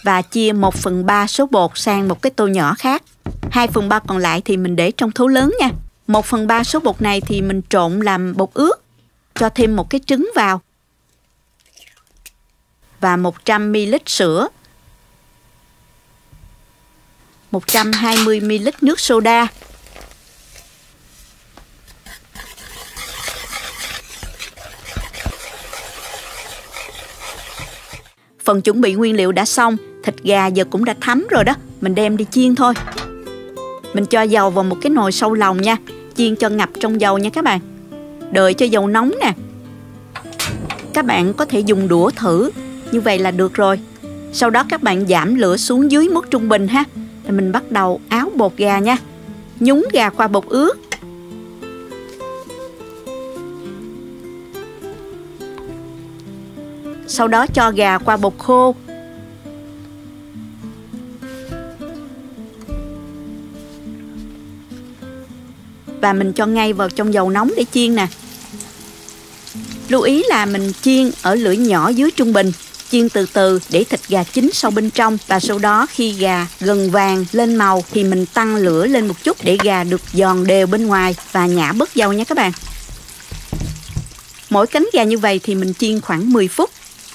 Và chia 1/3 số bột sang một cái tô nhỏ khác. 2/3 còn lại thì mình để trong thố lớn nha. 1/3 số bột này thì mình trộn làm bột ướt. Cho thêm một cái trứng vào. Và 100ml sữa. 120ml nước soda. Phần chuẩn bị nguyên liệu đã xong, thịt gà giờ cũng đã thấm rồi đó, mình đem đi chiên thôi. Mình cho dầu vào một cái nồi sâu lòng nha, chiên cho ngập trong dầu nha các bạn. Đợi cho dầu nóng nè. Các bạn có thể dùng đũa thử, như vậy là được rồi. Sau đó các bạn giảm lửa xuống dưới mức trung bình ha. Rồi mình bắt đầu áo bột gà nha. Nhúng gà qua bột ướt. sau đó cho gà qua bột khô. Và mình cho ngay vào trong dầu nóng để chiên nè. Lưu ý là mình chiên ở lửa nhỏ dưới trung bình, chiên từ từ để thịt gà chín sâu bên trong, và sau đó khi gà gần vàng lên màu thì mình tăng lửa lên một chút để gà được giòn đều bên ngoài và nhả bớt dầu nha các bạn. Mỗi cánh gà như vậy thì mình chiên khoảng 10 phút,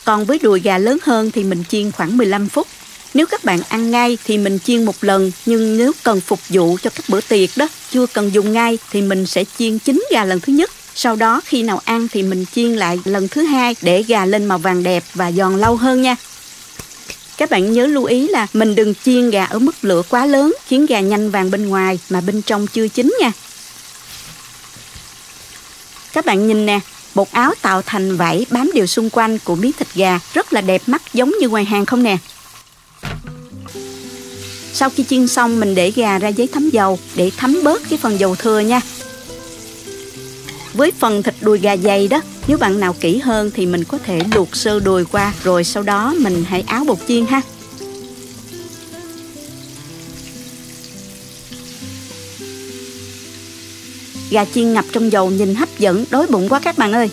còn với đùi gà lớn hơn thì mình chiên khoảng 15 phút. Nếu các bạn ăn ngay thì mình chiên một lần, nhưng nếu cần phục vụ cho các bữa tiệc đó, chưa cần dùng ngay thì mình sẽ chiên chín gà lần thứ nhất. Sau đó khi nào ăn thì mình chiên lại lần thứ hai để gà lên màu vàng đẹp và giòn lâu hơn nha. Các bạn nhớ lưu ý là mình đừng chiên gà ở mức lửa quá lớn, khiến gà nhanh vàng bên ngoài mà bên trong chưa chín nha. Các bạn nhìn nè, bột áo tạo thành vảy bám đều xung quanh của miếng thịt gà, rất là đẹp mắt giống như ngoài hàng không nè. Sau khi chiên xong mình để gà ra giấy thấm dầu để thấm bớt cái phần dầu thừa nha. Với phần thịt đùi gà dày đó, nếu bạn nào kỹ hơn thì mình có thể luộc sơ đùi qua, rồi sau đó mình hãy áo bột chiên ha. Gà chiên ngập trong dầu nhìn hấp dẫn, đói bụng quá các bạn ơi.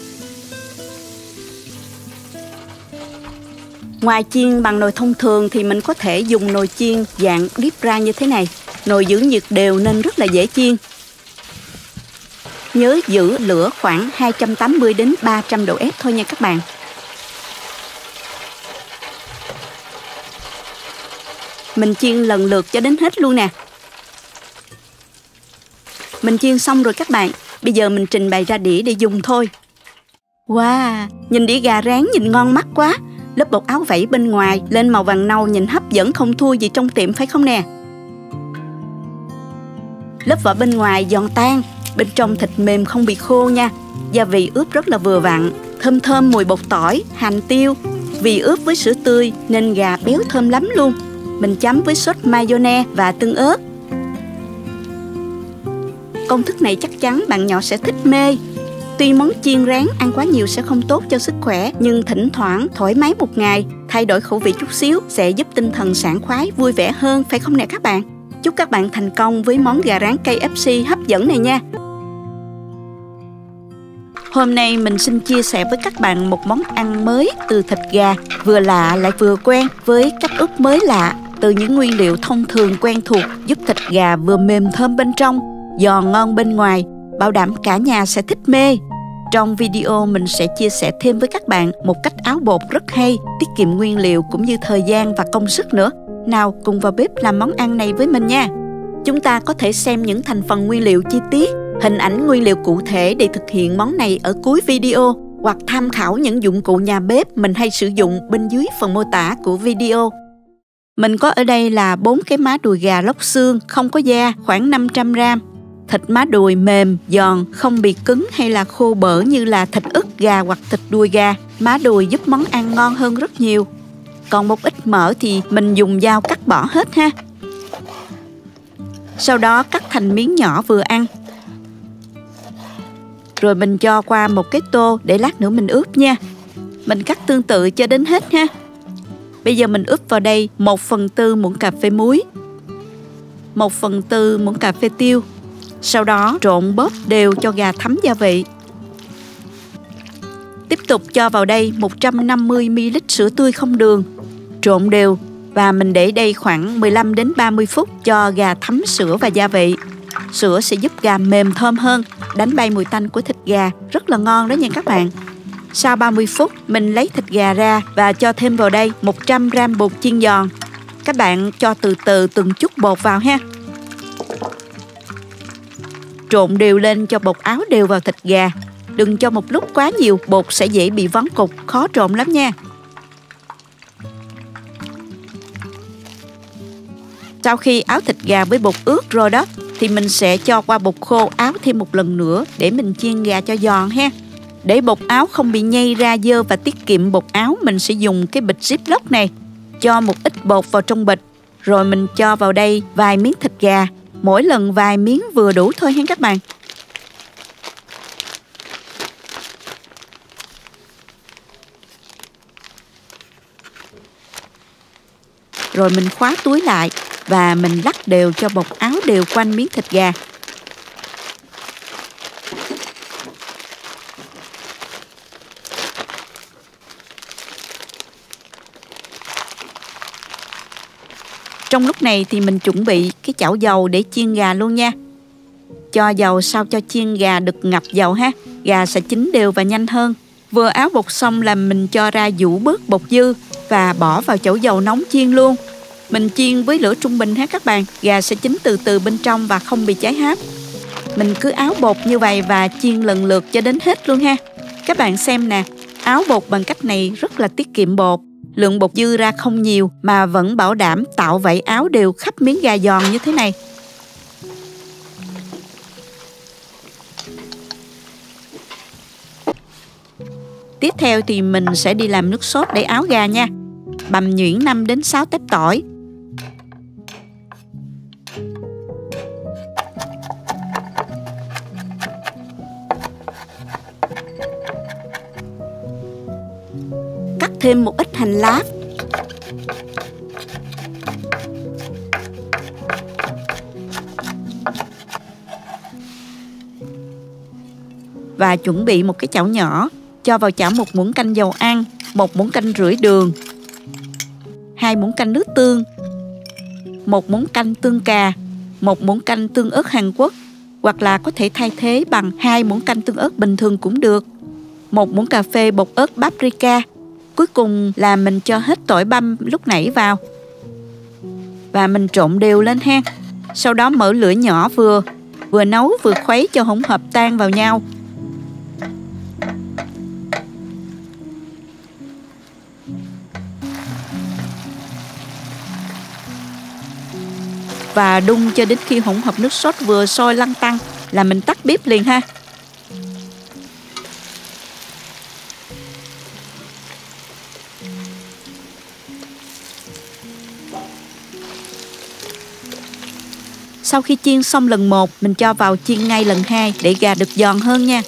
Ngoài chiên bằng nồi thông thường thì mình có thể dùng nồi chiên dạng deep fry như thế này. Nồi giữ nhiệt đều nên rất là dễ chiên. Nhớ giữ lửa khoảng 280 đến 300 độ F thôi nha các bạn. Mình chiên lần lượt cho đến hết luôn nè. Mình chiên xong rồi các bạn. Bây giờ mình trình bày ra đĩa để dùng thôi. Wow, nhìn đĩa gà rán nhìn ngon mắt quá. Lớp bột áo vảy bên ngoài lên màu vàng nâu nhìn hấp dẫn không thua gì trong tiệm phải không nè. Lớp vỏ bên ngoài giòn tan, bên trong thịt mềm không bị khô nha. Gia vị ướp rất là vừa vặn, thơm thơm mùi bột tỏi, hành tiêu. Vì ướp với sữa tươi nên gà béo thơm lắm luôn. Mình chấm với sốt mayonnaise và tương ớt. Công thức này chắc chắn bạn nhỏ sẽ thích mê. Tuy món chiên rán ăn quá nhiều sẽ không tốt cho sức khỏe, nhưng thỉnh thoảng thoải mái một ngày, thay đổi khẩu vị chút xíu sẽ giúp tinh thần sảng khoái, vui vẻ hơn, phải không nè các bạn? Chúc các bạn thành công với món gà rán KFC hấp dẫn này nha. Hôm nay mình xin chia sẻ với các bạn một món ăn mới từ thịt gà, vừa lạ lại vừa quen với cách ướp mới lạ. Từ những nguyên liệu thông thường quen thuộc giúp thịt gà vừa mềm thơm bên trong, giòn ngon bên ngoài, bảo đảm cả nhà sẽ thích mê. Trong video mình sẽ chia sẻ thêm với các bạn một cách áo bột rất hay, tiết kiệm nguyên liệu cũng như thời gian và công sức nữa. Nào cùng vào bếp làm món ăn này với mình nha. Chúng ta có thể xem những thành phần nguyên liệu chi tiết, hình ảnh nguyên liệu cụ thể để thực hiện món này ở cuối video, hoặc tham khảo những dụng cụ nhà bếp mình hay sử dụng bên dưới phần mô tả của video. Mình có ở đây là 4 cái má đùi gà lóc xương, không có da, khoảng 500 gram. Thịt má đùi mềm, giòn, không bị cứng hay là khô bở như là thịt ức gà hoặc thịt đùi gà. Má đùi giúp món ăn ngon hơn rất nhiều. Còn một ít mỡ thì mình dùng dao cắt bỏ hết ha. Sau đó cắt thành miếng nhỏ vừa ăn. Rồi mình cho qua một cái tô để lát nữa mình ướp nha. Mình cắt tương tự cho đến hết ha. Bây giờ mình ướp vào đây 1/4 muỗng cà phê muối, 1/4 muỗng cà phê tiêu. Sau đó trộn bóp đều cho gà thấm gia vị. Tiếp tục cho vào đây 150 ml sữa tươi không đường. Trộn đều và mình để đây khoảng 15 đến 30 phút cho gà thấm sữa và gia vị. Sữa sẽ giúp gà mềm thơm hơn, đánh bay mùi tanh của thịt gà, rất là ngon đó nha các bạn. Sau 30 phút, mình lấy thịt gà ra và cho thêm vào đây 100 g bột chiên giòn. Các bạn cho từ từ từng chút bột vào ha. Trộn đều lên cho bột áo đều vào thịt gà. Đừng cho một lúc quá nhiều, bột sẽ dễ bị vón cục, khó trộn lắm nha. Sau khi áo thịt gà với bột ướt rồi đó, thì mình sẽ cho qua bột khô áo thêm một lần nữa để mình chiên gà cho giòn ha. Để bột áo không bị nhây ra dơ và tiết kiệm bột áo, mình sẽ dùng cái bịch Ziploc này. Cho một ít bột vào trong bịch, rồi mình cho vào đây vài miếng thịt gà. Mỗi lần vài miếng vừa đủ thôi ha các bạn. Rồi mình khóa túi lại và mình lắc đều cho bột áo đều quanh miếng thịt gà. Trong lúc này thì mình chuẩn bị cái chảo dầu để chiên gà luôn nha. Cho dầu sao cho chiên gà được ngập dầu ha. Gà sẽ chín đều và nhanh hơn. Vừa áo bột xong là mình cho ra giũ bớt bột dư và bỏ vào chảo dầu nóng chiên luôn. Mình chiên với lửa trung bình ha các bạn. Gà sẽ chín từ từ bên trong và không bị cháy háp. Mình cứ áo bột như vậy và chiên lần lượt cho đến hết luôn ha. Các bạn xem nè, áo bột bằng cách này rất là tiết kiệm bột. Lượng bột dư ra không nhiều mà vẫn bảo đảm tạo vảy áo đều khắp miếng gà giòn như thế này. Tiếp theo thì mình sẽ đi làm nước sốt để áo gà nha. Bằm nhuyễn 5 đến 6 tép tỏi. Cắt thêm một ít hành lá. Và chuẩn bị một cái chảo nhỏ. Cho vào chảo 1 muỗng canh dầu ăn, 1 muỗng canh rưỡi đường, 2 muỗng canh nước tương, 1 muỗng canh tương cà, 1 muỗng canh tương ớt Hàn Quốc, hoặc là có thể thay thế bằng 2 muỗng canh tương ớt bình thường cũng được, 1 muỗng cà phê bột ớt paprika. Cuối cùng là mình cho hết tỏi băm lúc nãy vào. Và mình trộn đều lên ha. Sau đó mở lửa nhỏ vừa nấu vừa khuấy cho hỗn hợp tan vào nhau. Và đun cho đến khi hỗn hợp nước sốt vừa sôi lăn tăn là mình tắt bếp liền ha. Sau khi chiên xong lần 1, mình cho vào chiên ngay lần 2 để gà được giòn hơn nha.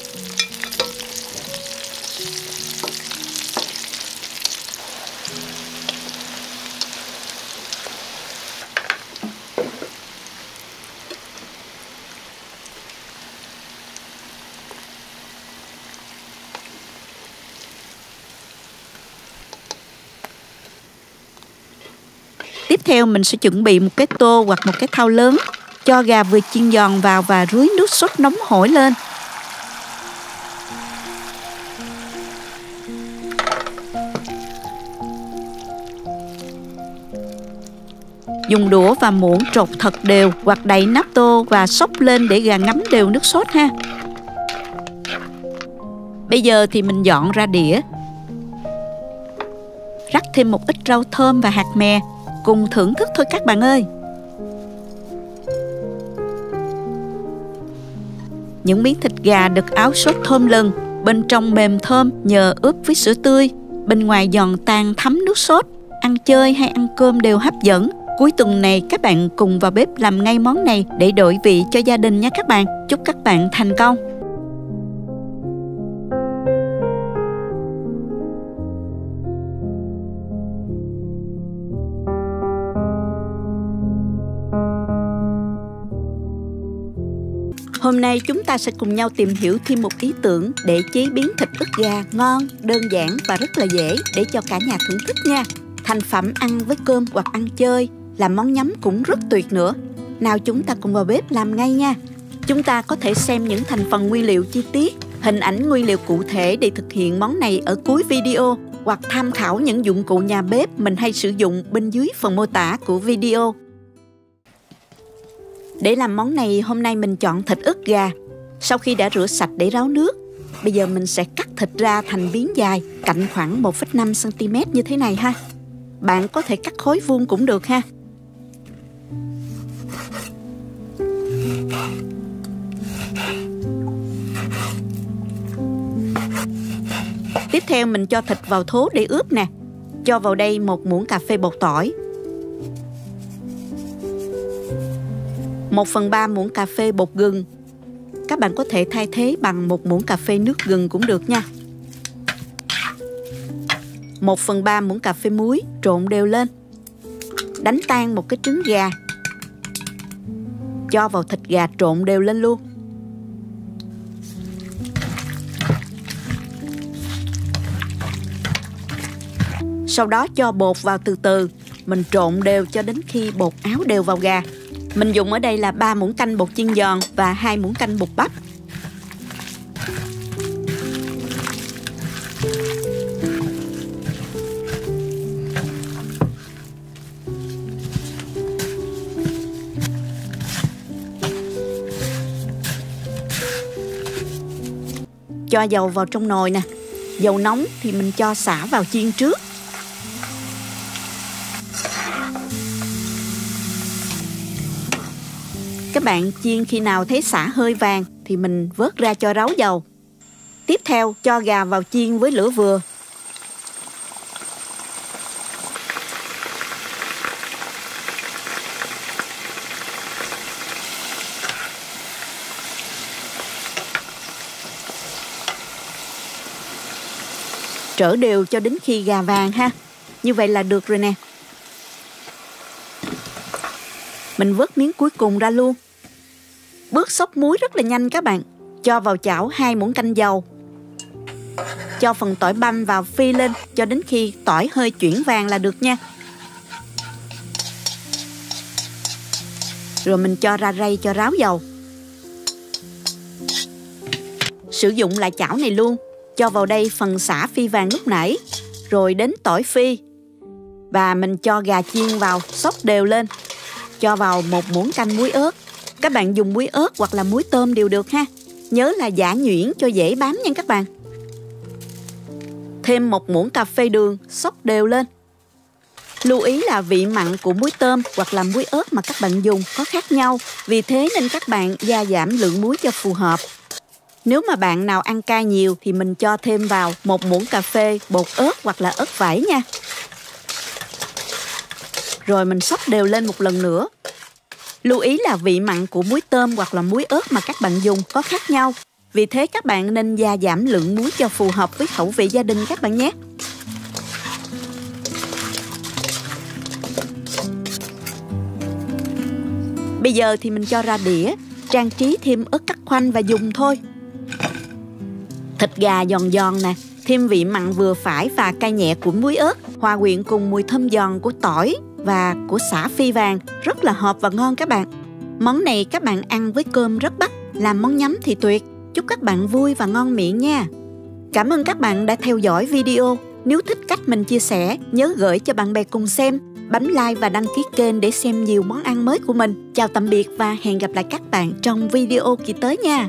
Tiếp theo mình sẽ chuẩn bị một cái tô hoặc một cái thau lớn. Cho gà vừa chiên giòn vào và rưới nước sốt nóng hổi lên. Dùng đũa và muỗng trộn thật đều hoặc đậy nắp tô và xốc lên để gà ngấm đều nước sốt ha. Bây giờ thì mình dọn ra đĩa. Rắc thêm một ít rau thơm và hạt mè. Cùng thưởng thức thôi các bạn ơi. Những miếng thịt gà được áo sốt thơm lừng, bên trong mềm thơm nhờ ướp với sữa tươi, bên ngoài giòn tan thấm nước sốt. Ăn chơi hay ăn cơm đều hấp dẫn. Cuối tuần này các bạn cùng vào bếp làm ngay món này để đổi vị cho gia đình nha các bạn. Chúc các bạn thành công. Hôm nay chúng ta sẽ cùng nhau tìm hiểu thêm một ý tưởng để chế biến thịt ức gà ngon, đơn giản và rất là dễ để cho cả nhà thưởng thức nha. Thành phẩm ăn với cơm hoặc ăn chơi, làm món nhắm cũng rất tuyệt nữa. Nào chúng ta cùng vào bếp làm ngay nha. Chúng ta có thể xem những thành phần nguyên liệu chi tiết, hình ảnh nguyên liệu cụ thể để thực hiện món này ở cuối video, hoặc tham khảo những dụng cụ nhà bếp mình hay sử dụng bên dưới phần mô tả của video. Để làm món này, hôm nay mình chọn thịt ức gà. Sau khi đã rửa sạch để ráo nước, bây giờ mình sẽ cắt thịt ra thành miếng dài, cạnh khoảng 1,5 cm như thế này ha. Bạn có thể cắt khối vuông cũng được ha. Tiếp theo mình cho thịt vào thố để ướp nè. Cho vào đây 1 muỗng cà phê bột tỏi, 1/3 muỗng cà phê bột gừng. Các bạn có thể thay thế bằng 1 muỗng cà phê nước gừng cũng được nha. 1/3 muỗng cà phê muối, trộn đều lên. đánh tan một cái trứng gà, cho vào thịt gà trộn đều lên luôn. Sau đó cho bột vào từ từ, mình trộn đều cho đến khi bột áo đều vào gà. Mình dùng ở đây là 3 muỗng canh bột chiên giòn và 2 muỗng canh bột bắp. Cho dầu vào trong nồi nè. Dầu nóng thì mình cho sả vào chiên trước. Các bạn chiên khi nào thấy sả hơi vàng thì mình vớt ra cho ráo dầu. Tiếp theo cho gà vào chiên với lửa vừa. Trở đều cho đến khi gà vàng ha. Như vậy là được rồi nè. Mình vớt miếng cuối cùng ra luôn. Bước xóc muối rất là nhanh các bạn. Cho vào chảo 2 muỗng canh dầu. Cho phần tỏi băm vào phi lên cho đến khi tỏi hơi chuyển vàng là được nha. Rồi mình cho ra rây cho ráo dầu. Sử dụng lại chảo này luôn. Cho vào đây phần sả phi vàng lúc nãy, rồi đến tỏi phi. Và mình cho gà chiên vào, xóc đều lên. Cho vào 1 muỗng canh muối ớt. Các bạn dùng muối ớt hoặc là muối tôm đều được ha. Nhớ là giã nhuyễn cho dễ bám nha các bạn. Thêm 1 muỗng cà phê đường, xóc đều lên. Lưu ý là vị mặn của muối tôm hoặc là muối ớt mà các bạn dùng có khác nhau. Vì thế nên các bạn gia giảm lượng muối cho phù hợp. Nếu mà bạn nào ăn cay nhiều thì mình cho thêm vào 1 muỗng cà phê bột ớt hoặc là ớt vải nha. Rồi mình xóc đều lên một lần nữa. Lưu ý là vị mặn của muối tôm hoặc là muối ớt mà các bạn dùng có khác nhau. Vì thế các bạn nên gia giảm lượng muối cho phù hợp với khẩu vị gia đình các bạn nhé. Bây giờ thì mình cho ra đĩa, trang trí thêm ớt cắt khoanh và dùng thôi. Thịt gà giòn giòn nè, thêm vị mặn vừa phải và cay nhẹ của muối ớt, hòa quyện cùng mùi thơm giòn của tỏi và của sả phi vàng, rất là hợp và ngon các bạn. Món này các bạn ăn với cơm rất bắt, làm món nhắm thì tuyệt. Chúc các bạn vui và ngon miệng nha. Cảm ơn các bạn đã theo dõi video. Nếu thích cách mình chia sẻ, nhớ gửi cho bạn bè cùng xem, bấm like và đăng ký kênh để xem nhiều món ăn mới của mình. Chào tạm biệt và hẹn gặp lại các bạn trong video kỳ tới nha.